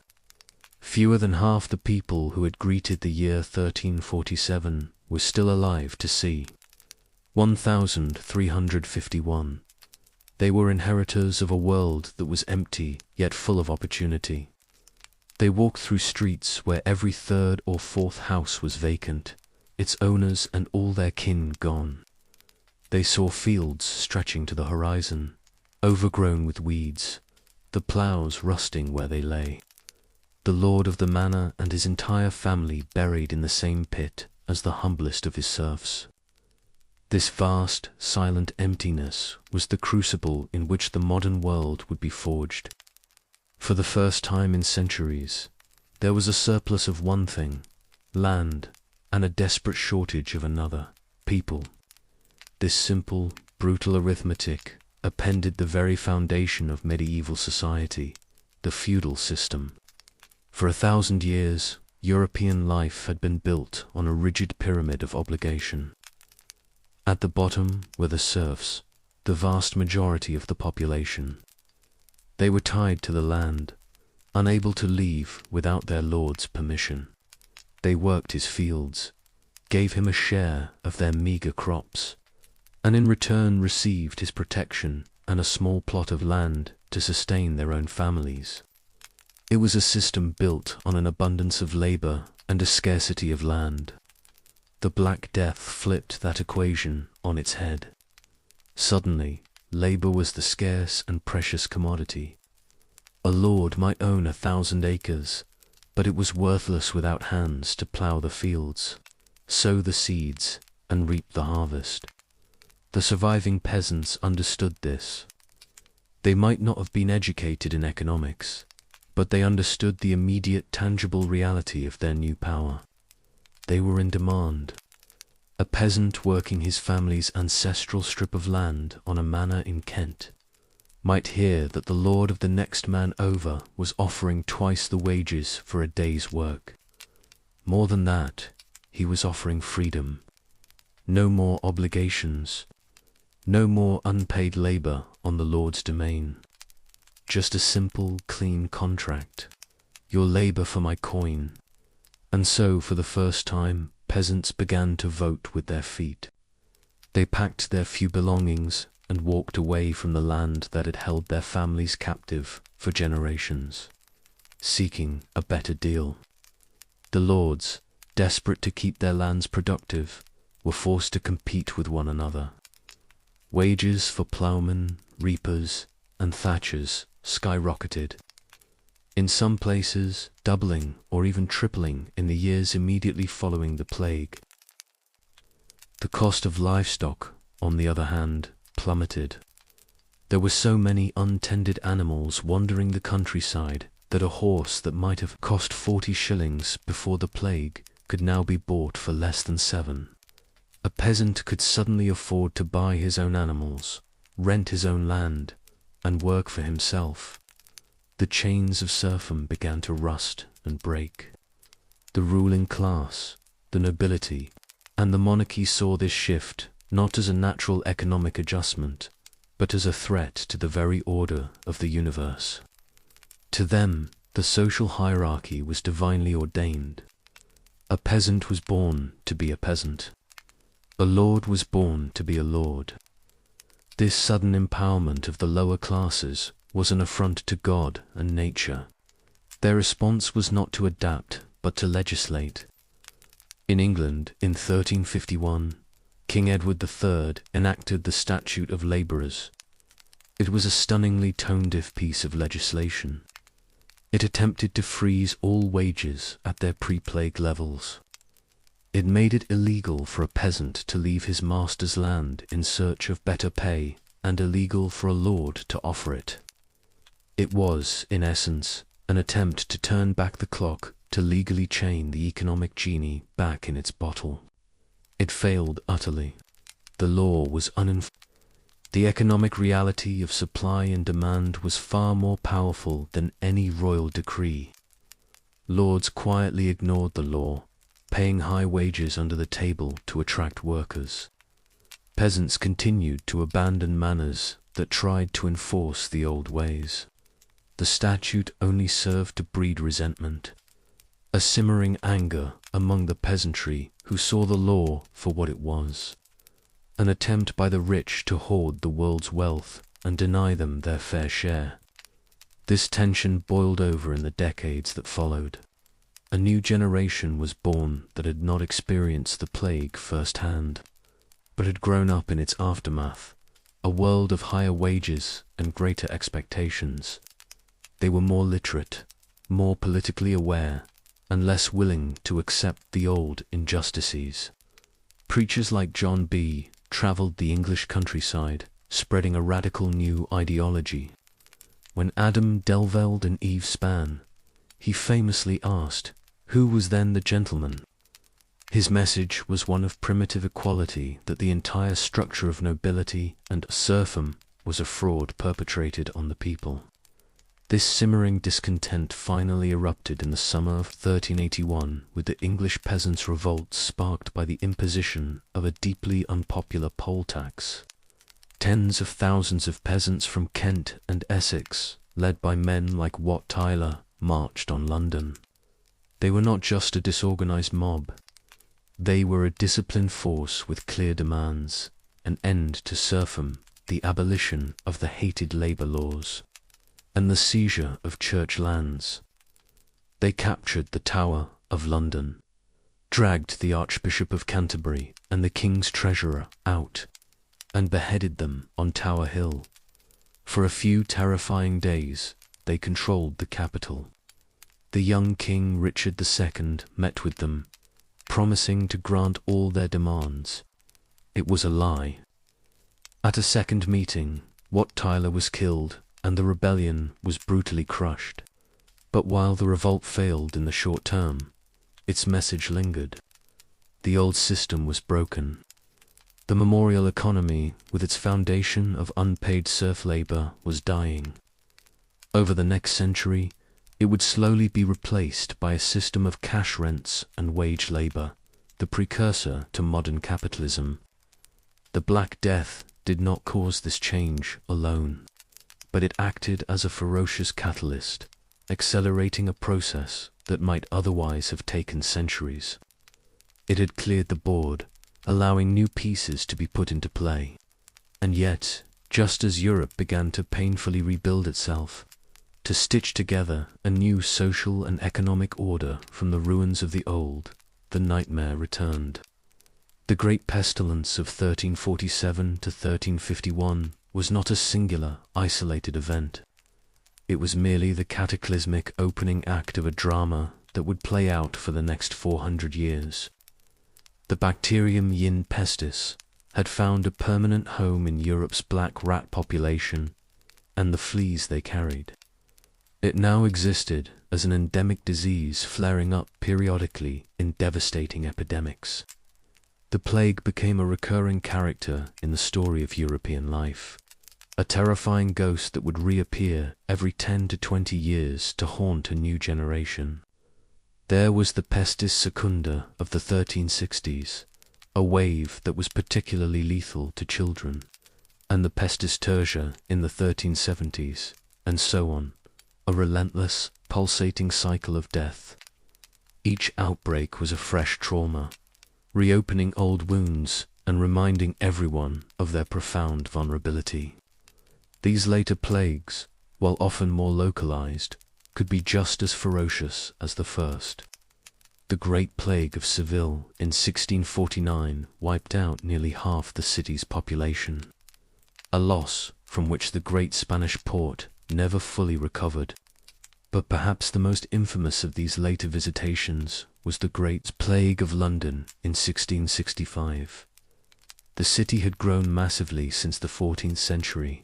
Fewer than half the people who had greeted the year 1347 were still alive to see. 1,351. They were inheritors of a world that was empty yet full of opportunity. They walked through streets where every third or fourth house was vacant, its owners and all their kin gone. They saw fields stretching to the horizon, overgrown with weeds, the ploughs rusting where they lay. The lord of the manor and his entire family buried in the same pit as the humblest of his serfs. This vast, silent emptiness was the crucible in which the modern world would be forged. For the first time in centuries, there was a surplus of one thing, land, and a desperate shortage of another, people. This simple, brutal arithmetic appended the very foundation of medieval society, the feudal system. For 1,000 years, European life had been built on a rigid pyramid of obligation. At the bottom were the serfs, the vast majority of the population. They were tied to the land, unable to leave without their lord's permission. They worked his fields, gave him a share of their meager crops, and in return received his protection and a small plot of land to sustain their own families. It was a system built on an abundance of labor and a scarcity of land. The Black Death flipped that equation on its head. Suddenly, labor was the scarce and precious commodity. A lord might own 1,000 acres, but it was worthless without hands to plough the fields, sow the seeds, and reap the harvest. The surviving peasants understood this. They might not have been educated in economics, but they understood the immediate tangible reality of their new power. They were in demand. A peasant working his family's ancestral strip of land on a manor in Kent might hear that the lord of the next man over was offering twice the wages for a day's work. More than that, he was offering freedom. No more obligations. No more unpaid labor on the lord's domain. Just a simple, clean contract. Your labor for my coin. And so, for the first time, peasants began to vote with their feet. They packed their few belongings and walked away from the land that had held their families captive for generations, seeking a better deal. The lords, desperate to keep their lands productive, were forced to compete with one another. Wages for ploughmen, reapers, and thatchers skyrocketed, in some places doubling or even tripling in the years immediately following the plague. The cost of livestock, on the other hand, plummeted. There were so many untended animals wandering the countryside that a horse that might have cost 40 shillings before the plague could now be bought for less than 7. A peasant could suddenly afford to buy his own animals, rent his own land, and work for himself. The chains of serfdom began to rust and break. The ruling class, the nobility, And the monarchy saw this shift not as a natural economic adjustment, but as a threat to the very order of the universe. To them, the social hierarchy was divinely ordained. A peasant was born to be a peasant. A lord was born to be a lord. This sudden empowerment of the lower classes was an affront to God and nature. Their response was not to adapt, but to legislate. In England, in 1351, King Edward III enacted the Statute of Labourers. It was a stunningly tone-deaf piece of legislation. It attempted to freeze all wages at their pre-plague levels. It made it illegal for a peasant to leave his master's land in search of better pay, and illegal for a lord to offer it. It was, in essence, an attempt to turn back the clock to legally chain the economic genie back in its bottle. It failed utterly. The law was uninformed. The economic reality of supply and demand was far more powerful than any royal decree. Lords quietly ignored the law, paying high wages under the table to attract workers. Peasants continued to abandon manners that tried to enforce the old ways. The statute only served to breed resentment, a simmering anger among the peasantry who saw the law for what it was. An attempt by the rich to hoard the world's wealth and deny them their fair share. This tension boiled over in the decades that followed. A new generation was born that had not experienced the plague firsthand, but had grown up in its aftermath, a world of higher wages and greater expectations. They were more literate, more politically aware, and less willing to accept the old injustices. Preachers like John B. travelled the English countryside, spreading a radical new ideology. When Adam delved and Eve span, he famously asked, "Who was then the gentleman?" His message was one of primitive equality, that the entire structure of nobility and serfdom was a fraud perpetrated on the people. This simmering discontent finally erupted in the summer of 1381 with the English peasants' revolt sparked by the imposition of a deeply unpopular poll tax. Tens of thousands of peasants from Kent and Essex, led by men like Wat Tyler, marched on London. They were not just a disorganized mob. They were a disciplined force with clear demands: an end to serfdom, the abolition of the hated labour laws, and the seizure of church lands. They captured the Tower of London, dragged the Archbishop of Canterbury and the King's Treasurer out, and beheaded them on Tower Hill. For a few terrifying days, they controlled the capital. The young King Richard II met with them, promising to grant all their demands. It was a lie. At a second meeting, Wat Tyler was killed, and the rebellion was brutally crushed. But while the revolt failed in the short term, its message lingered. The old system was broken. The memorial economy, with its foundation of unpaid serf labor, was dying. Over the next century, it would slowly be replaced by a system of cash rents and wage labor, the precursor to modern capitalism. The Black Death did not cause this change alone, but it acted as a ferocious catalyst, accelerating a process that might otherwise have taken centuries. It had cleared the board, allowing new pieces to be put into play. And yet, just as Europe began to painfully rebuild itself, to stitch together a new social and economic order from the ruins of the old, the nightmare returned. The Great Pestilence of 1347 to 1351 was not a singular, isolated event. It was merely the cataclysmic opening act of a drama that would play out for the next 400 years. The bacterium Yin pestis had found a permanent home in Europe's black rat population and the fleas they carried. It now existed as an endemic disease flaring up periodically in devastating epidemics. The plague became a recurring character in the story of European life, a terrifying ghost that would reappear every 10 to 20 years to haunt a new generation. There was the pestis secunda of the 1360s, a wave that was particularly lethal to children, and the pestis tertia in the 1370s, and so on, a relentless, pulsating cycle of death. Each outbreak was a fresh trauma, reopening old wounds and reminding everyone of their profound vulnerability. These later plagues, while often more localized, could be just as ferocious as the first. The Great Plague of Seville in 1649 wiped out nearly half the city's population, a loss from which the great Spanish port never fully recovered. But perhaps the most infamous of these later visitations was the Great Plague of London in 1665. The city had grown massively since the 14th century,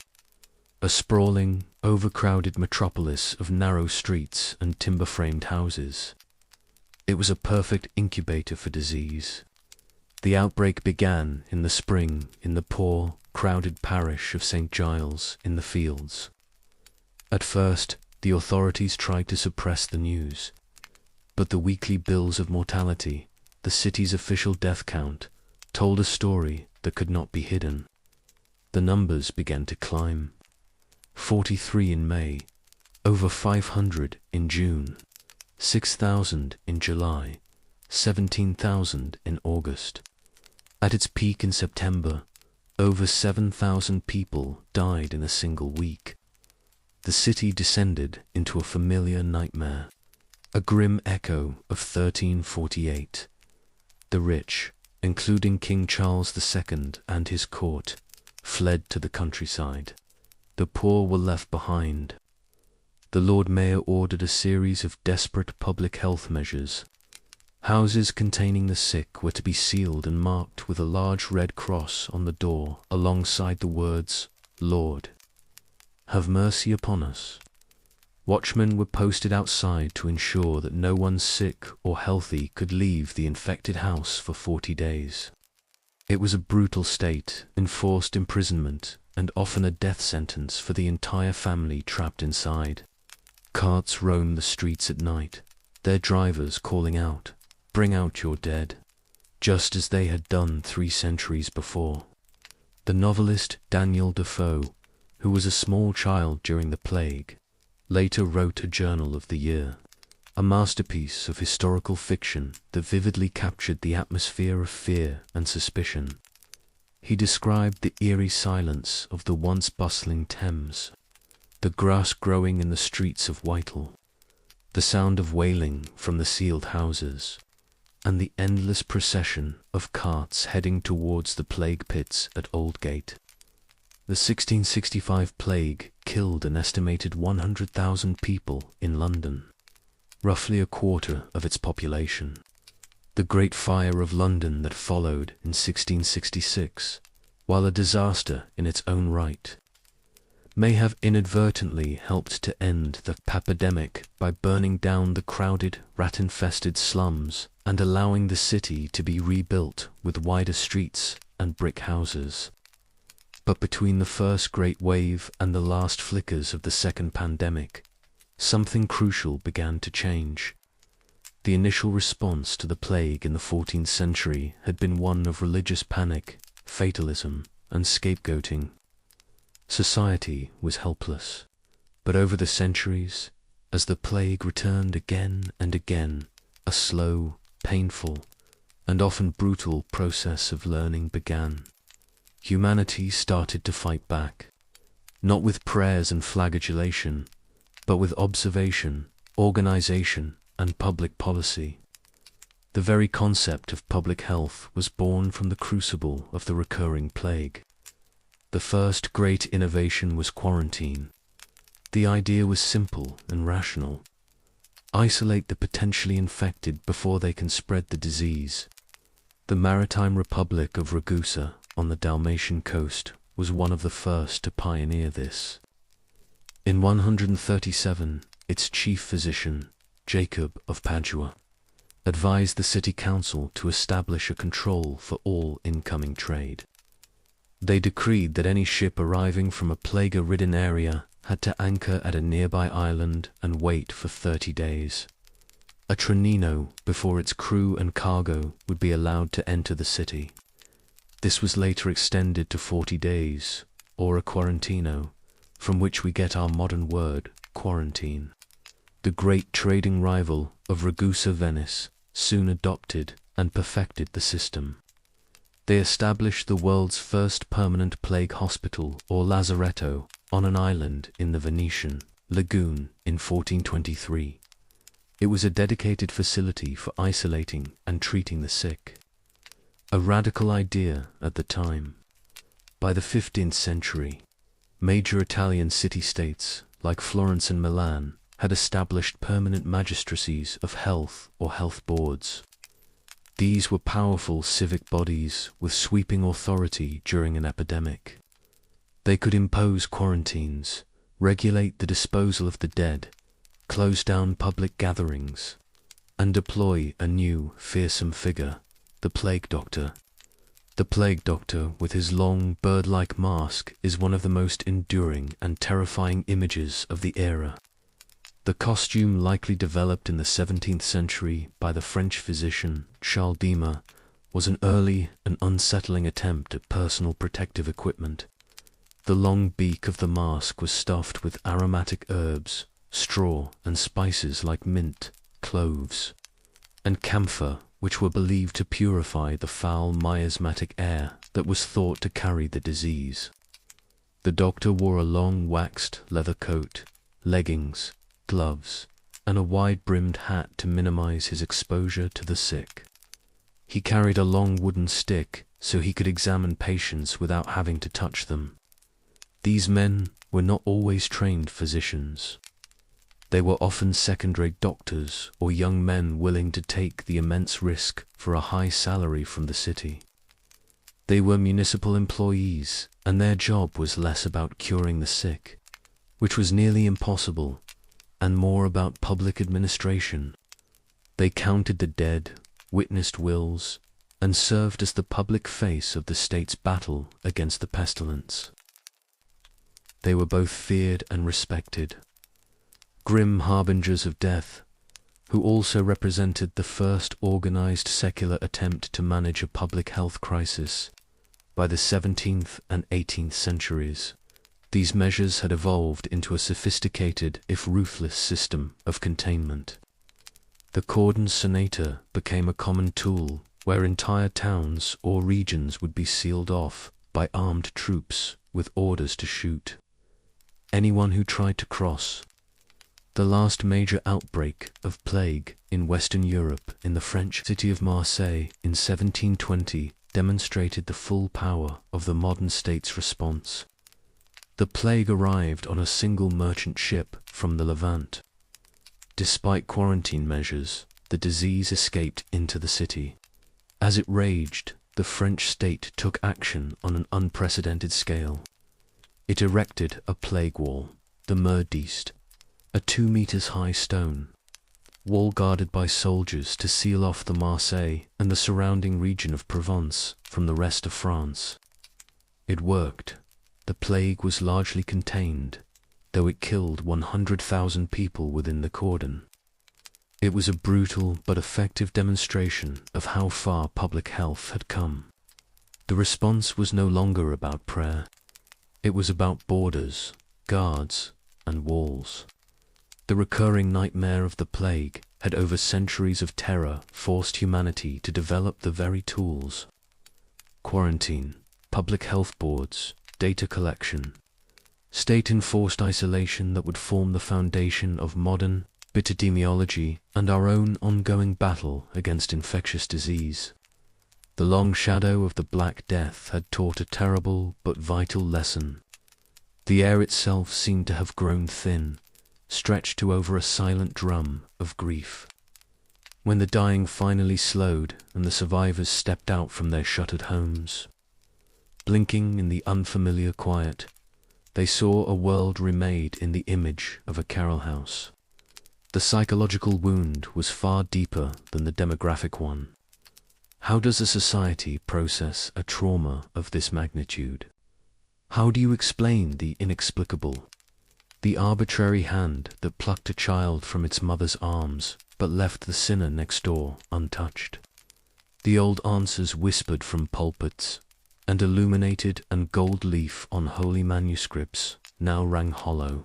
a sprawling, overcrowded metropolis of narrow streets and timber-framed houses. It was a perfect incubator for disease. The outbreak began in the spring in the poor, crowded parish of St. Giles in the Fields. At first, the authorities tried to suppress the news, but the weekly bills of mortality, the city's official death count, told a story that could not be hidden. The numbers began to climb. 43 in May, over 500 in June, 6,000 in July, 17,000 in August. At its peak in September, over 7,000 people died in a single week. The city descended into a familiar nightmare, a grim echo of 1348. The rich, including King Charles II and his court, fled to the countryside. The poor were left behind. The Lord Mayor ordered a series of desperate public health measures. Houses containing the sick were to be sealed and marked with a large red cross on the door alongside the words, "Lord, have mercy upon us." Watchmen were posted outside to ensure that no one sick or healthy could leave the infected house for 40 days. It was a brutal state, enforced imprisonment, and often a death sentence for the entire family trapped inside. Carts roamed the streets at night, their drivers calling out, "Bring out your dead," just as they had done 3 centuries before. The novelist Daniel Defoe, who was a small child during the plague, later wrote a journal of the year, a masterpiece of historical fiction that vividly captured the atmosphere of fear and suspicion. He described the eerie silence of the once bustling Thames, the grass growing in the streets of Whitehall, the sound of wailing from the sealed houses, and the endless procession of carts heading towards the plague pits at Aldgate. The 1665 plague killed an estimated 100,000 people in London, roughly a quarter of its population. The Great Fire of London that followed in 1666, while a disaster in its own right, may have inadvertently helped to end the papedemic by burning down the crowded, rat-infested slums and allowing the city to be rebuilt with wider streets and brick houses. But between the first great wave and the last flickers of the second pandemic, something crucial began to change. The initial response to the plague in the 14th century had been one of religious panic, fatalism, and scapegoating. Society was helpless, but over the centuries, as the plague returned again and again, a slow, painful, and often brutal process of learning began. Humanity started to fight back, not with prayers and flagellation, but with observation, organization, and public policy. The very concept of public health was born from the crucible of the recurring plague. The first great innovation was quarantine. The idea was simple and rational. Isolate the potentially infected before they can spread the disease. The maritime republic of Ragusa on the Dalmatian coast was one of the first to pioneer this. In 137, its chief physician, Jacob of Padua, advised the city council to establish a control for all incoming trade. They decreed that any ship arriving from a plague-ridden area had to anchor at a nearby island and wait for 30 days. A trenino before its crew and cargo would be allowed to enter the city. This was later extended to 40 days, or a quarantino, from which we get our modern word, quarantine. The great trading rival of Ragusa, Venice, soon adopted and perfected the system. They established the world's first permanent plague hospital, or lazaretto, on an island in the Venetian lagoon in 1423. It was a dedicated facility for isolating and treating the sick. A radical idea at the time. By the 15th century, major Italian city-states like Florence and Milan had established permanent magistracies of health or health boards. These were powerful civic bodies with sweeping authority during an epidemic. They could impose quarantines, regulate the disposal of the dead, close down public gatherings, and deploy a new, fearsome figure, the plague doctor. The plague doctor, with his long, bird-like mask, is one of the most enduring and terrifying images of the era. The costume, likely developed in the 17th century by the French physician Charles Dimas, was an early and unsettling attempt at personal protective equipment. The long beak of the mask was stuffed with aromatic herbs, straw, and spices like mint, cloves, and camphor, which were believed to purify the foul miasmatic air that was thought to carry the disease. The doctor wore a long waxed leather coat, leggings, gloves, and a wide-brimmed hat to minimize his exposure to the sick. He carried a long wooden stick so he could examine patients without having to touch them. These men were not always trained physicians. They were often second-rate doctors or young men willing to take the immense risk for a high salary from the city. They were municipal employees, and their job was less about curing the sick, which was nearly impossible, and more about public administration. They counted the dead, witnessed wills, and served as the public face of the state's battle against the pestilence. They were both feared and respected. Grim harbingers of death, who also represented the first organized secular attempt to manage a public health crisis. By the 17th and 18th centuries, these measures had evolved into a sophisticated, if ruthless, system of containment. The cordon sanitaire became a common tool where entire towns or regions would be sealed off by armed troops with orders to shoot anyone who tried to cross. The last major outbreak of plague in Western Europe in the French city of Marseille in 1720 demonstrated the full power of the modern state's response. The plague arrived on a single merchant ship from the Levant. Despite quarantine measures, the disease escaped into the city. As it raged, the French state took action on an unprecedented scale. It erected a plague wall, the Mur d'Ist, a 2 meters high stone wall guarded by soldiers to seal off the Marseille and the surrounding region of Provence from the rest of France. It worked. The plague was largely contained, though it killed 100,000 people within the cordon. It was a brutal but effective demonstration of how far public health had come. The response was no longer about prayer. It was about borders, guards, and walls. The recurring nightmare of the plague had over centuries of terror forced humanity to develop the very tools: quarantine, public health boards, data collection, state-enforced isolation that would form the foundation of modern epidemiology and our own ongoing battle against infectious disease. The long shadow of the Black Death had taught a terrible but vital lesson. The air itself seemed to have grown thin, stretched to over a silent drum of grief. When the dying finally slowed and the survivors stepped out from their shuttered homes, blinking in the unfamiliar quiet, they saw a world remade in the image of a carol house. The psychological wound was far deeper than the demographic one. How does a society process a trauma of this magnitude? How do you explain the inexplicable? The arbitrary hand that plucked a child from its mother's arms but left the sinner next door untouched. The old answers whispered from pulpits: and illuminated and gold leaf on holy manuscripts now rang hollow.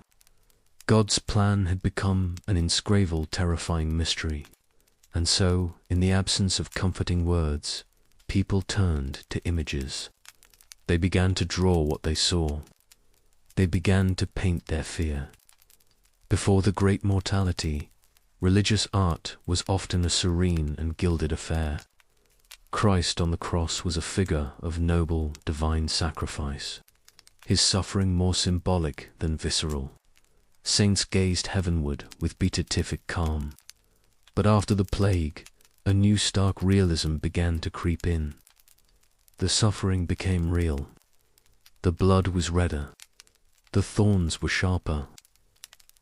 God's plan had become an inscrutable, terrifying mystery, and so, in the absence of comforting words, people turned to images. They began to draw what they saw. They began to paint their fear. Before the great mortality, religious art was often a serene and gilded affair. Christ on the cross was a figure of noble, divine sacrifice, his suffering more symbolic than visceral. Saints gazed heavenward with beatific calm. But after the plague, a new stark realism began to creep in. The suffering became real. The blood was redder. The thorns were sharper.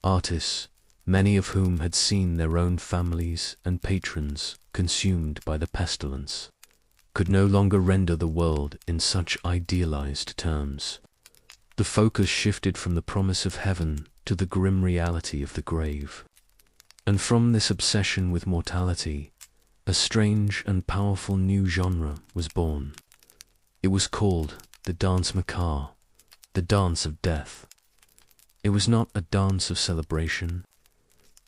Artists, many of whom had seen their own families and patrons consumed by the pestilence, could no longer render the world in such idealized terms. The focus shifted from the promise of heaven to the grim reality of the grave. And from this obsession with mortality, a strange and powerful new genre was born. It was called the dance macabre, the dance of death. It was not a dance of celebration.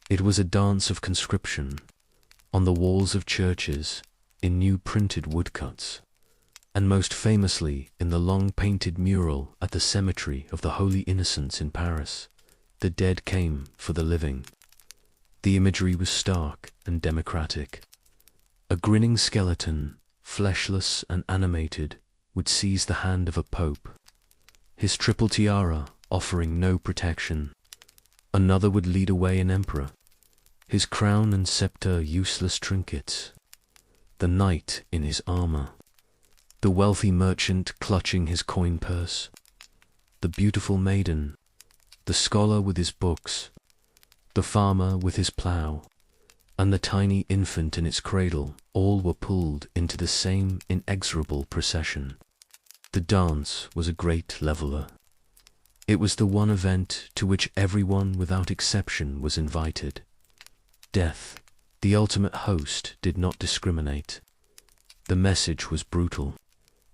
It was a dance of conscription, on the walls of churches, in new printed woodcuts, and most famously in the long-painted mural at the cemetery of the Holy Innocents in Paris. The dead came for the living. The imagery was stark and democratic. A grinning skeleton, fleshless and animated, would seize the hand of a pope, his triple tiara offering no protection. Another would lead away an emperor, his crown and scepter useless trinkets. The knight in his armor, the wealthy merchant clutching his coin purse, the beautiful maiden, the scholar with his books, the farmer with his plough, and the tiny infant in its cradle, all were pulled into the same inexorable procession. The dance was a great leveler. It was the one event to which everyone without exception was invited. Death, the ultimate host, did not discriminate. The message was brutal,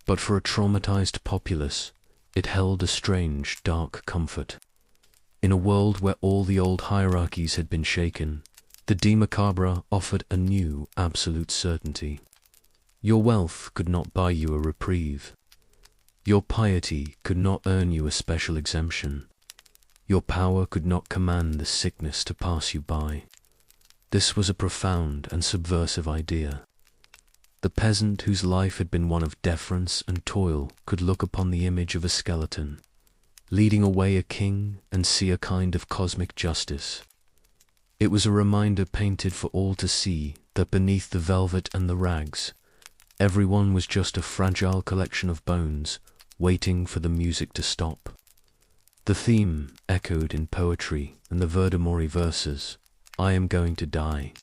but for a traumatized populace, it held a strange, dark comfort. In a world where all the old hierarchies had been shaken, the de macabre offered a new, absolute certainty. Your wealth could not buy you a reprieve. Your piety could not earn you a special exemption. Your power could not command the sickness to pass you by. This was a profound and subversive idea. The peasant whose life had been one of deference and toil could look upon the image of a skeleton, leading away a king, and see a kind of cosmic justice. It was a reminder painted for all to see that beneath the velvet and the rags, everyone was just a fragile collection of bones waiting for the music to stop. The theme echoed in poetry and the Verdemori verses, "I am going to die,"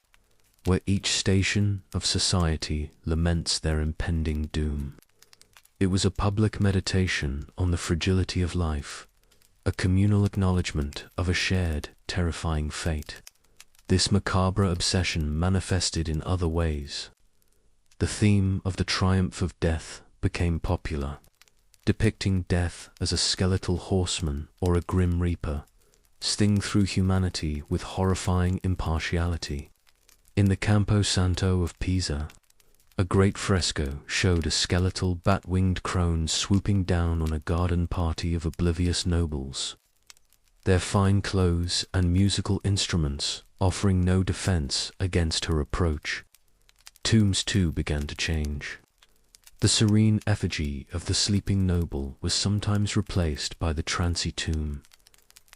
where each station of society laments their impending doom. It was a public meditation on the fragility of life, a communal acknowledgement of a shared, terrifying fate. This macabre obsession manifested in other ways. The theme of the triumph of death became popular, depicting death as a skeletal horseman or a grim reaper, sting through humanity with horrifying impartiality. In the Campo Santo of Pisa, a great fresco showed a skeletal bat-winged crone swooping down on a garden party of oblivious nobles, their fine clothes and musical instruments offering no defense against her approach. Tombs too began to change. The serene effigy of the sleeping noble was sometimes replaced by the trancy tomb,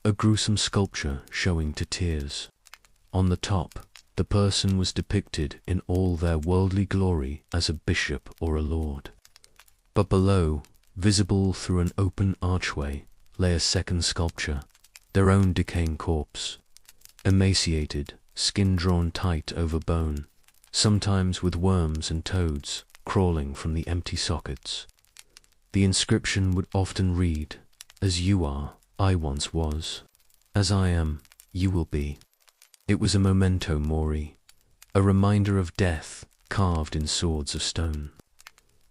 a gruesome sculpture showing to tears. On the top, the person was depicted in all their worldly glory as a bishop or a lord. But below, visible through an open archway, lay a second sculpture, their own decaying corpse, emaciated, skin drawn tight over bone, sometimes with worms and toads crawling from the empty sockets. The inscription would often read, "As you are, I once was. As I am, you will be." It was a memento mori, a reminder of death carved in swords of stone.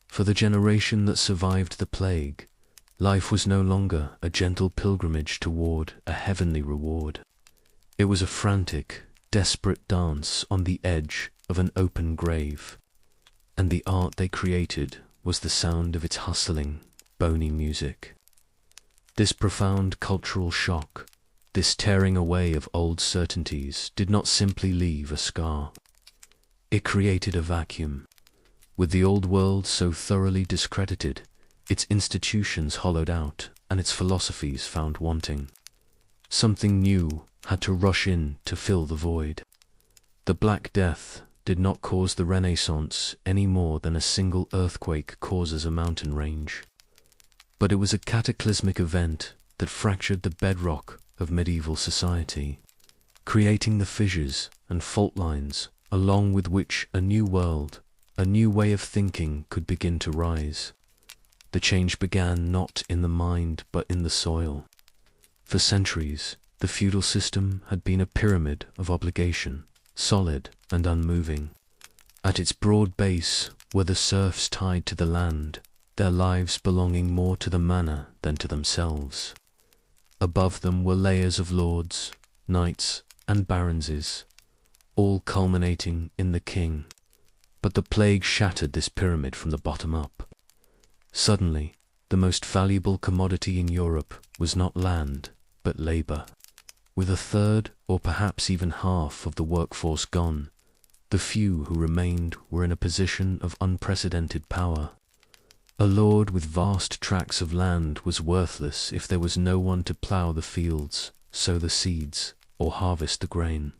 For the generation that survived the plague, life was no longer a gentle pilgrimage toward a heavenly reward. It was a frantic, desperate dance on the edge of an open grave, and the art they created was the sound of its hustling, bony music. This profound cultural shock, this tearing away of old certainties, did not simply leave a scar. It created a vacuum. With the old world so thoroughly discredited, its institutions hollowed out and its philosophies found wanting, something new had to rush in to fill the void. The Black Death did not cause the Renaissance any more than a single earthquake causes a mountain range. But it was a cataclysmic event that fractured the bedrock of medieval society, creating the fissures and fault lines along with which a new world, a new way of thinking could begin to rise. The change began not in the mind but in the soil. For centuries, the feudal system had been a pyramid of obligation, solid and unmoving. At its broad base were the serfs tied to the land, their lives belonging more to the manor than to themselves. Above them were layers of lords, knights, and baronses, all culminating in the king. But the plague shattered this pyramid from the bottom up. Suddenly, the most valuable commodity in Europe was not land, but labor. With a third, or perhaps even half, of the workforce gone, the few who remained were in a position of unprecedented power. A lord with vast tracts of land was worthless if there was no one to plough the fields, sow the seeds, or harvest the grain.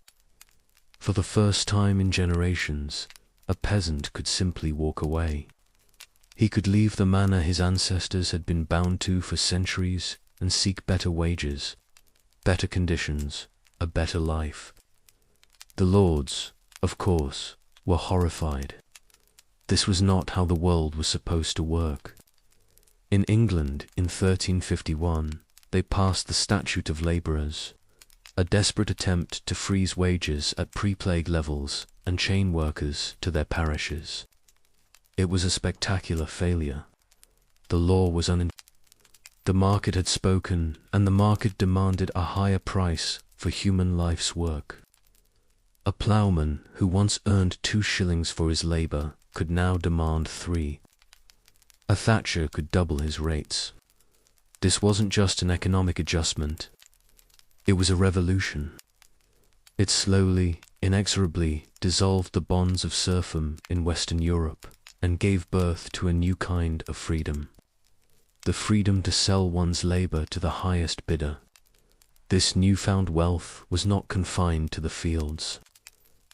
For the first time in generations, a peasant could simply walk away. He could leave the manor his ancestors had been bound to for centuries and seek better wages, better conditions, a better life. The lords, of course, were horrified. This was not how the world was supposed to work. In England, in 1351, they passed the Statute of Labourers, a desperate attempt to freeze wages at pre-plague levels and chain workers to their parishes. It was a spectacular failure. The law was the market had spoken, and the market demanded a higher price for human life's work. A ploughman who once earned 2 shillings for his labour could now demand 3. A thatcher could double his rates. This wasn't just an economic adjustment. It was a revolution. It slowly, inexorably dissolved the bonds of serfdom in Western Europe and gave birth to a new kind of freedom. The freedom to sell one's labour to the highest bidder. This newfound wealth was not confined to the fields.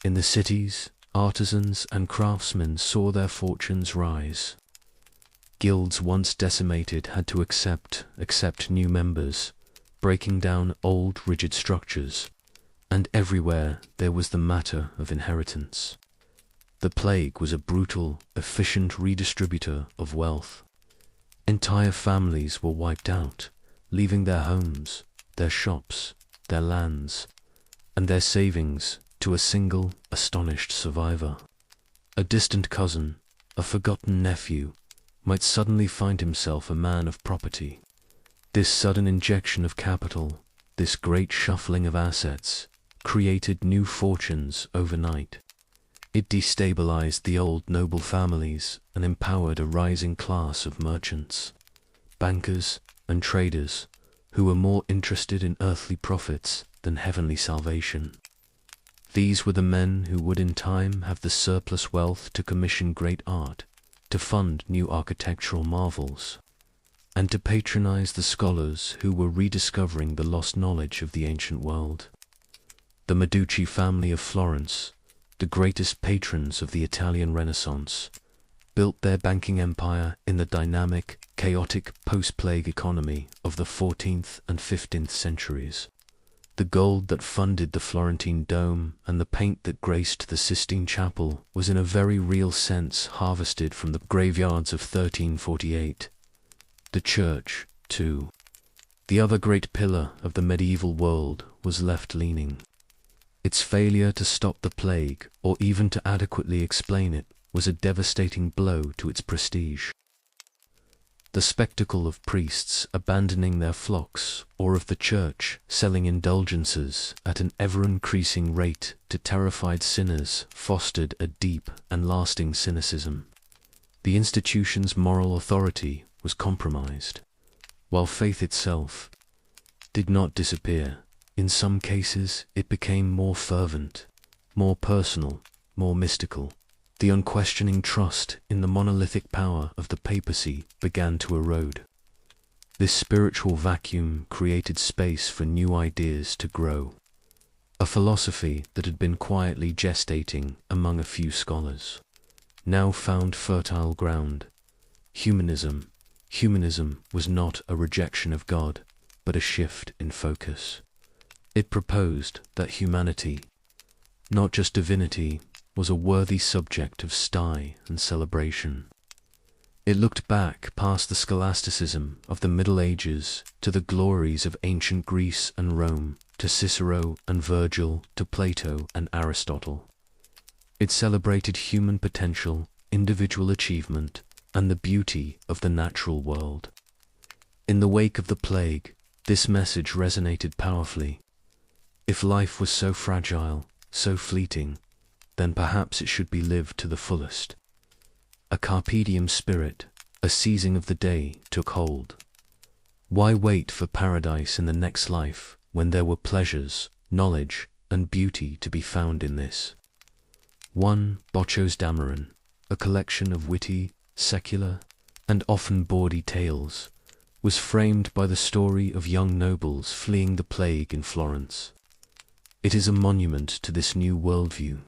In the cities, artisans and craftsmen saw their fortunes rise. Guilds once decimated had to accept new members, breaking down old rigid structures, and everywhere there was the matter of inheritance. The plague was a brutal, efficient redistributor of wealth. Entire families were wiped out, leaving their homes, their shops, their lands, and their savings to a single, astonished survivor. A distant cousin, a forgotten nephew, might suddenly find himself a man of property. This sudden injection of capital, this great shuffling of assets, created new fortunes overnight. It destabilized the old noble families and empowered a rising class of merchants, bankers, and traders who were more interested in earthly profits than heavenly salvation. These were the men who would in time have the surplus wealth to commission great art, to fund new architectural marvels, and to patronize the scholars who were rediscovering the lost knowledge of the ancient world. The Medici family of Florence, the greatest patrons of the Italian Renaissance, built their banking empire in the dynamic, chaotic post-plague economy of the 14th and 15th centuries. The gold that funded the Florentine Dome and the paint that graced the Sistine Chapel was in a very real sense harvested from the graveyards of 1348. The church, too, the other great pillar of the medieval world, was left leaning. Its failure to stop the plague, or even to adequately explain it, was a devastating blow to its prestige. The spectacle of priests abandoning their flocks, or of the church selling indulgences at an ever-increasing rate to terrified sinners, fostered a deep and lasting cynicism. The institution's moral authority was compromised, while faith itself did not disappear. In some cases, it became more fervent, more personal, more mystical. The unquestioning trust in the monolithic power of the papacy began to erode. This spiritual vacuum created space for new ideas to grow. A philosophy that had been quietly gestating among a few scholars now found fertile ground. Humanism. Humanism was not a rejection of God, but a shift in focus. It proposed that humanity, not just divinity, was a worthy subject of sty and celebration. It looked back past the scholasticism of the Middle Ages to the glories of ancient Greece and Rome, to Cicero and Virgil, to Plato and Aristotle. It celebrated human potential, individual achievement, and the beauty of the natural world. In the wake of the plague, this message resonated powerfully. If life was so fragile, so fleeting, then perhaps it should be lived to the fullest. A carpe diem spirit, a seizing of the day, took hold. Why wait for paradise in the next life when there were pleasures, knowledge, and beauty to be found in this? 1. Boccho's Dameron, a collection of witty, secular, and often bawdy tales, was framed by the story of young nobles fleeing the plague in Florence. It is a monument to this new worldview.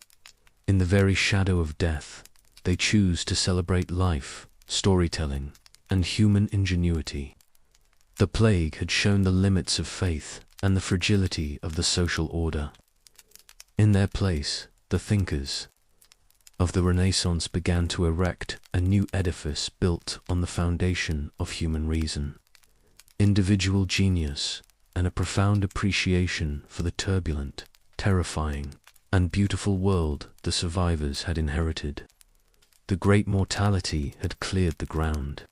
In the very shadow of death, they choose to celebrate life, storytelling, and human ingenuity. The plague had shown the limits of faith and the fragility of the social order. In their place, the thinkers of the Renaissance began to erect a new edifice built on the foundation of human reason, individual genius, and a profound appreciation for the turbulent, terrifying, and beautiful world the survivors had inherited. The great mortality had cleared the ground,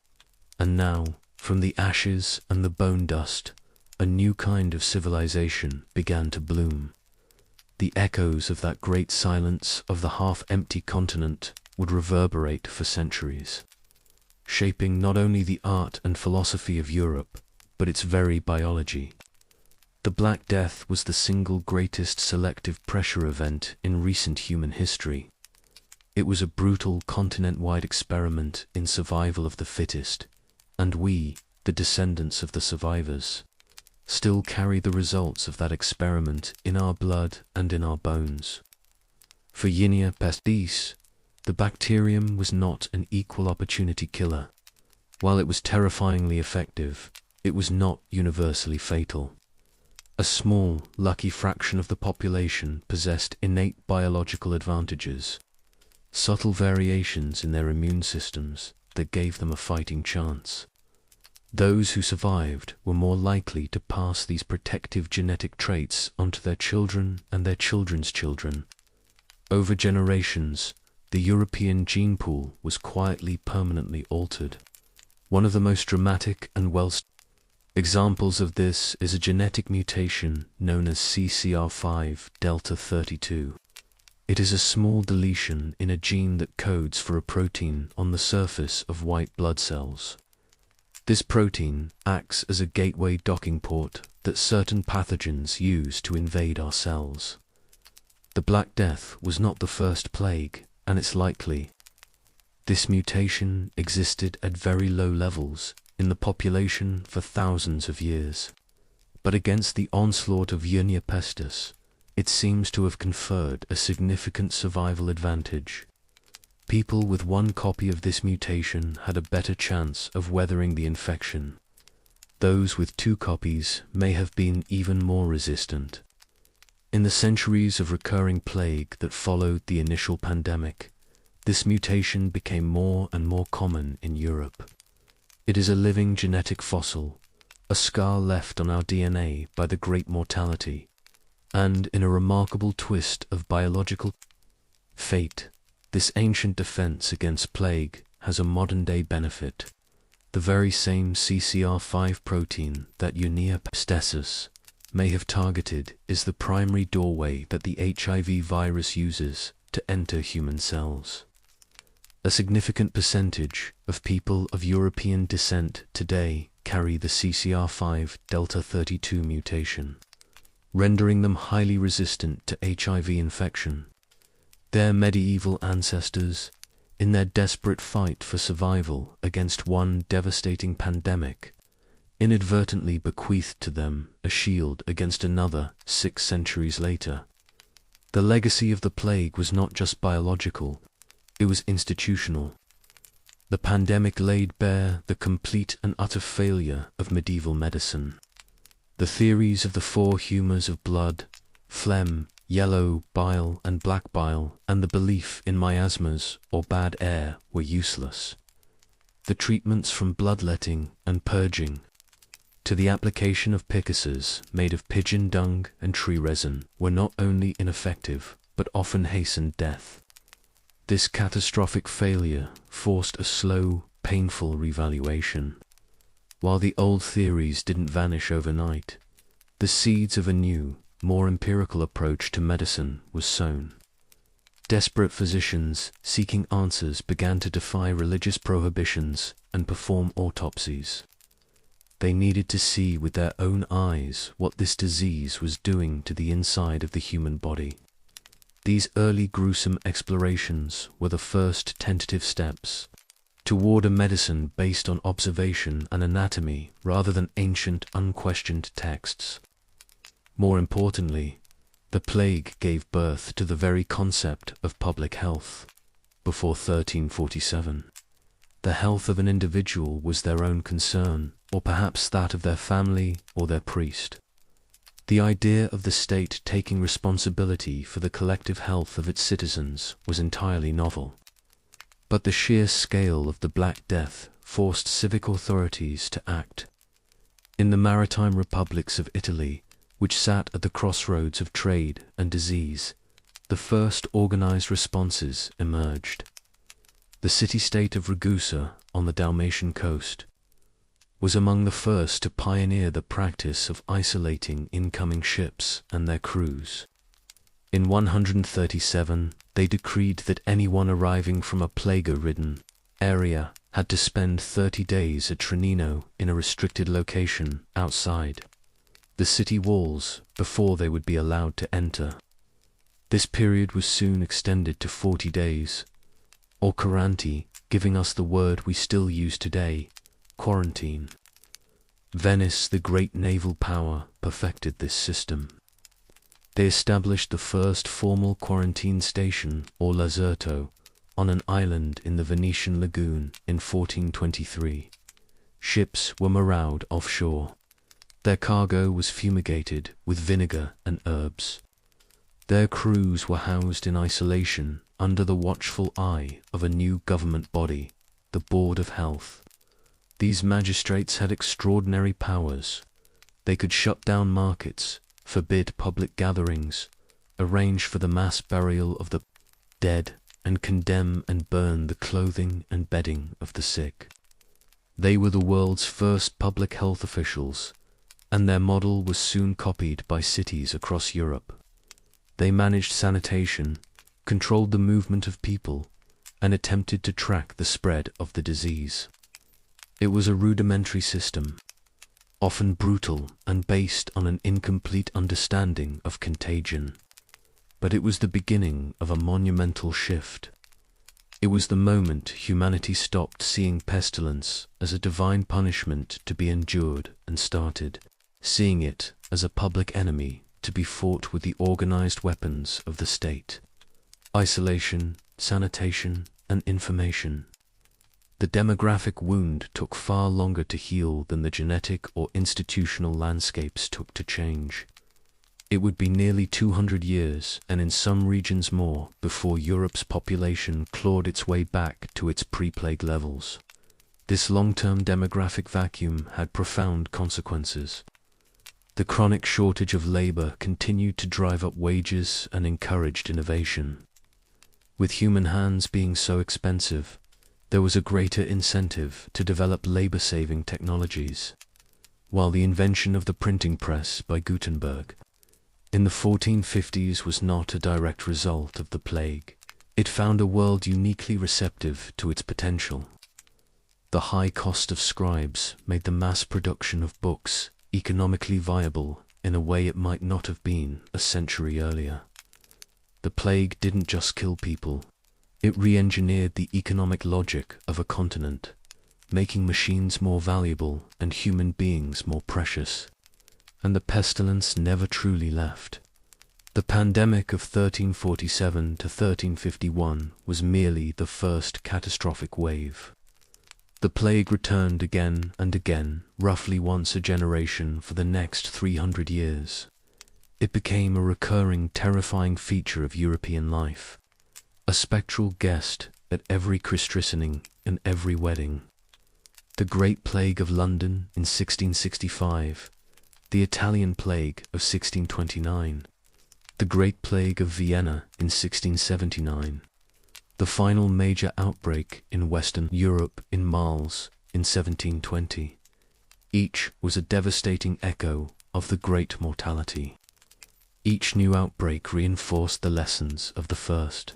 and now, from the ashes and the bone dust, a new kind of civilization began to bloom. The echoes of that great silence of the half-empty continent would reverberate for centuries, shaping not only the art and philosophy of Europe, but its very biology. The Black Death was the single greatest selective pressure event in recent human history. It was a brutal continent-wide experiment in survival of the fittest, and we, the descendants of the survivors, still carry the results of that experiment in our blood and in our bones. For Yersinia pestis, the bacterium was not an equal opportunity killer. While it was terrifyingly effective, it was not universally fatal. A small, lucky fraction of the population possessed innate biological advantages, subtle variations in their immune systems that gave them a fighting chance. Those who survived were more likely to pass these protective genetic traits onto their children and their children's children. Over generations, the European gene pool was quietly permanently altered. One of the most dramatic and examples of this is a genetic mutation known as CCR5 delta 32. It is a small deletion in a gene that codes for a protein on the surface of white blood cells. This protein acts as a gateway docking port that certain pathogens use to invade our cells. The Black Death was not the first plague, and it's likely this mutation existed at very low levels in the population for thousands of years. But against the onslaught of Yersinia pestis, it seems to have conferred a significant survival advantage. People with one copy of this mutation had a better chance of weathering the infection. Those with 2 copies may have been even more resistant. In the centuries of recurring plague that followed the initial pandemic, this mutation became more and more common in Europe. It is a living genetic fossil, a scar left on our DNA by the Great Mortality, and in a remarkable twist of biological fate, This ancient defense against plague has a modern-day benefit. The very same CCR5 protein that Yersinia pestis may have targeted is the primary doorway that the HIV virus uses to enter human cells. A significant percentage of people of European descent today carry the CCR5 delta 32 mutation, rendering them highly resistant to HIV infection. Their medieval ancestors, in their desperate fight for survival against one devastating pandemic, inadvertently bequeathed to them a shield against another 6 centuries later. The legacy of the plague was not just biological, it was institutional. The pandemic laid bare the complete and utter failure of medieval medicine. The theories of the 4 humours of blood, phlegm, yellow bile and black bile, and the belief in miasmas or bad air were useless. The treatments from bloodletting and purging to the application of piccases made of pigeon dung and tree resin were not only ineffective, but often hastened death. This catastrophic failure forced a slow, painful revaluation. While the old theories didn't vanish overnight, the seeds of a new, more empirical approach to medicine was sown. Desperate physicians seeking answers began to defy religious prohibitions and perform autopsies. They needed to see with their own eyes what this disease was doing to the inside of the human body. These early gruesome explorations were the first tentative steps toward a medicine based on observation and anatomy rather than ancient, unquestioned texts. More importantly, the plague gave birth to the very concept of public health. Before 1347, the health of an individual was their own concern, or perhaps that of their family or their priest. The idea of the state taking responsibility for the collective health of its citizens was entirely novel. But the sheer scale of the Black Death forced civic authorities to act. In the maritime republics of Italy, which sat at the crossroads of trade and disease, the first organized responses emerged. The city-state of Ragusa on the Dalmatian coast was among the first to pioneer the practice of isolating incoming ships and their crews. In 137, they decreed that anyone arriving from a plague-ridden area had to spend 30 days at Trinino in a restricted location outside the city walls before they would be allowed to enter. This period was soon extended to 40 days, or quaranti, giving us the word we still use today, quarantine. Venice, the great naval power, perfected this system. They established the first formal quarantine station, or laserto, on an island in the Venetian lagoon in 1423. Ships were morowed offshore. Their cargo was fumigated with vinegar and herbs. Their crews were housed in isolation under the watchful eye of a new government body, the Board of Health. These magistrates had extraordinary powers. They could shut down markets, forbid public gatherings, arrange for the mass burial of the dead, and condemn and burn the clothing and bedding of the sick. They were the world's first public health officials, and their model was soon copied by cities across Europe. They managed sanitation, controlled the movement of people, and attempted to track the spread of the disease. It was a rudimentary system, often brutal and based on an incomplete understanding of contagion. But it was the beginning of a monumental shift. It was the moment humanity stopped seeing pestilence as a divine punishment to be endured and started seeing it as a public enemy to be fought with the organized weapons of the state: isolation, sanitation, and information. The demographic wound took far longer to heal than the genetic or institutional landscapes took to change. It would be nearly 200 years, and in some regions more, before Europe's population clawed its way back to its pre-plague levels. This long-term demographic vacuum had profound consequences. The chronic shortage of labor continued to drive up wages and encouraged innovation. With human hands being so expensive, there was a greater incentive to develop labor-saving technologies. While the invention of the printing press by Gutenberg in the 1450s was not a direct result of the plague, it found a world uniquely receptive to its potential. The high cost of scribes made the mass production of books economically viable in a way it might not have been a century earlier. The plague didn't just kill people, it re-engineered the economic logic of a continent, making machines more valuable and human beings more precious. And the pestilence never truly left. The pandemic of 1347 to 1351 was merely the first catastrophic wave. The plague returned again and again, roughly once a generation for the next 300 years. It became a recurring, terrifying feature of European life, a spectral guest at every christening and every wedding. The Great Plague of London in 1665, the Italian Plague of 1629, the Great Plague of Vienna in 1679, the final major outbreak in Western Europe in Marls in 1720. Each was a devastating echo of the Great Mortality. Each new outbreak reinforced the lessons of the first,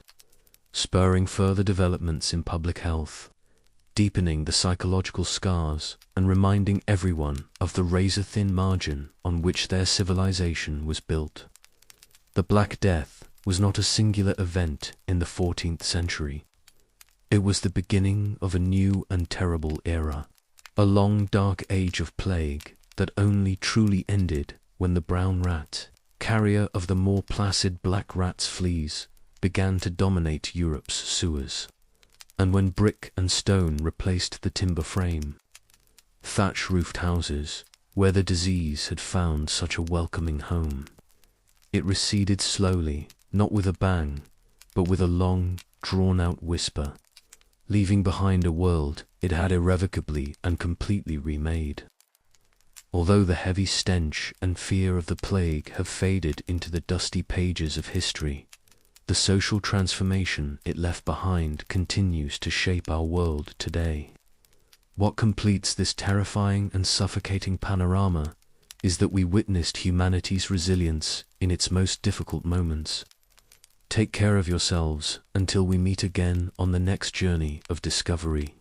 spurring further developments in public health, deepening the psychological scars and reminding everyone of the razor-thin margin on which their civilization was built. The Black Death was not a singular event in the 14th century. It was the beginning of a new and terrible era, a long dark age of plague that only truly ended when the brown rat, carrier of the more placid black rat's fleas, began to dominate Europe's sewers, and when brick and stone replaced the timber frame. Thatch-roofed houses, where the disease had found such a welcoming home. It receded slowly, not with a bang, but with a long, drawn-out whisper, leaving behind a world it had irrevocably and completely remade. Although the heavy stench and fear of the plague have faded into the dusty pages of history, the social transformation it left behind continues to shape our world today. What completes this terrifying and suffocating panorama is that we witnessed humanity's resilience in its most difficult moments. Take care of yourselves until we meet again on the next journey of discovery.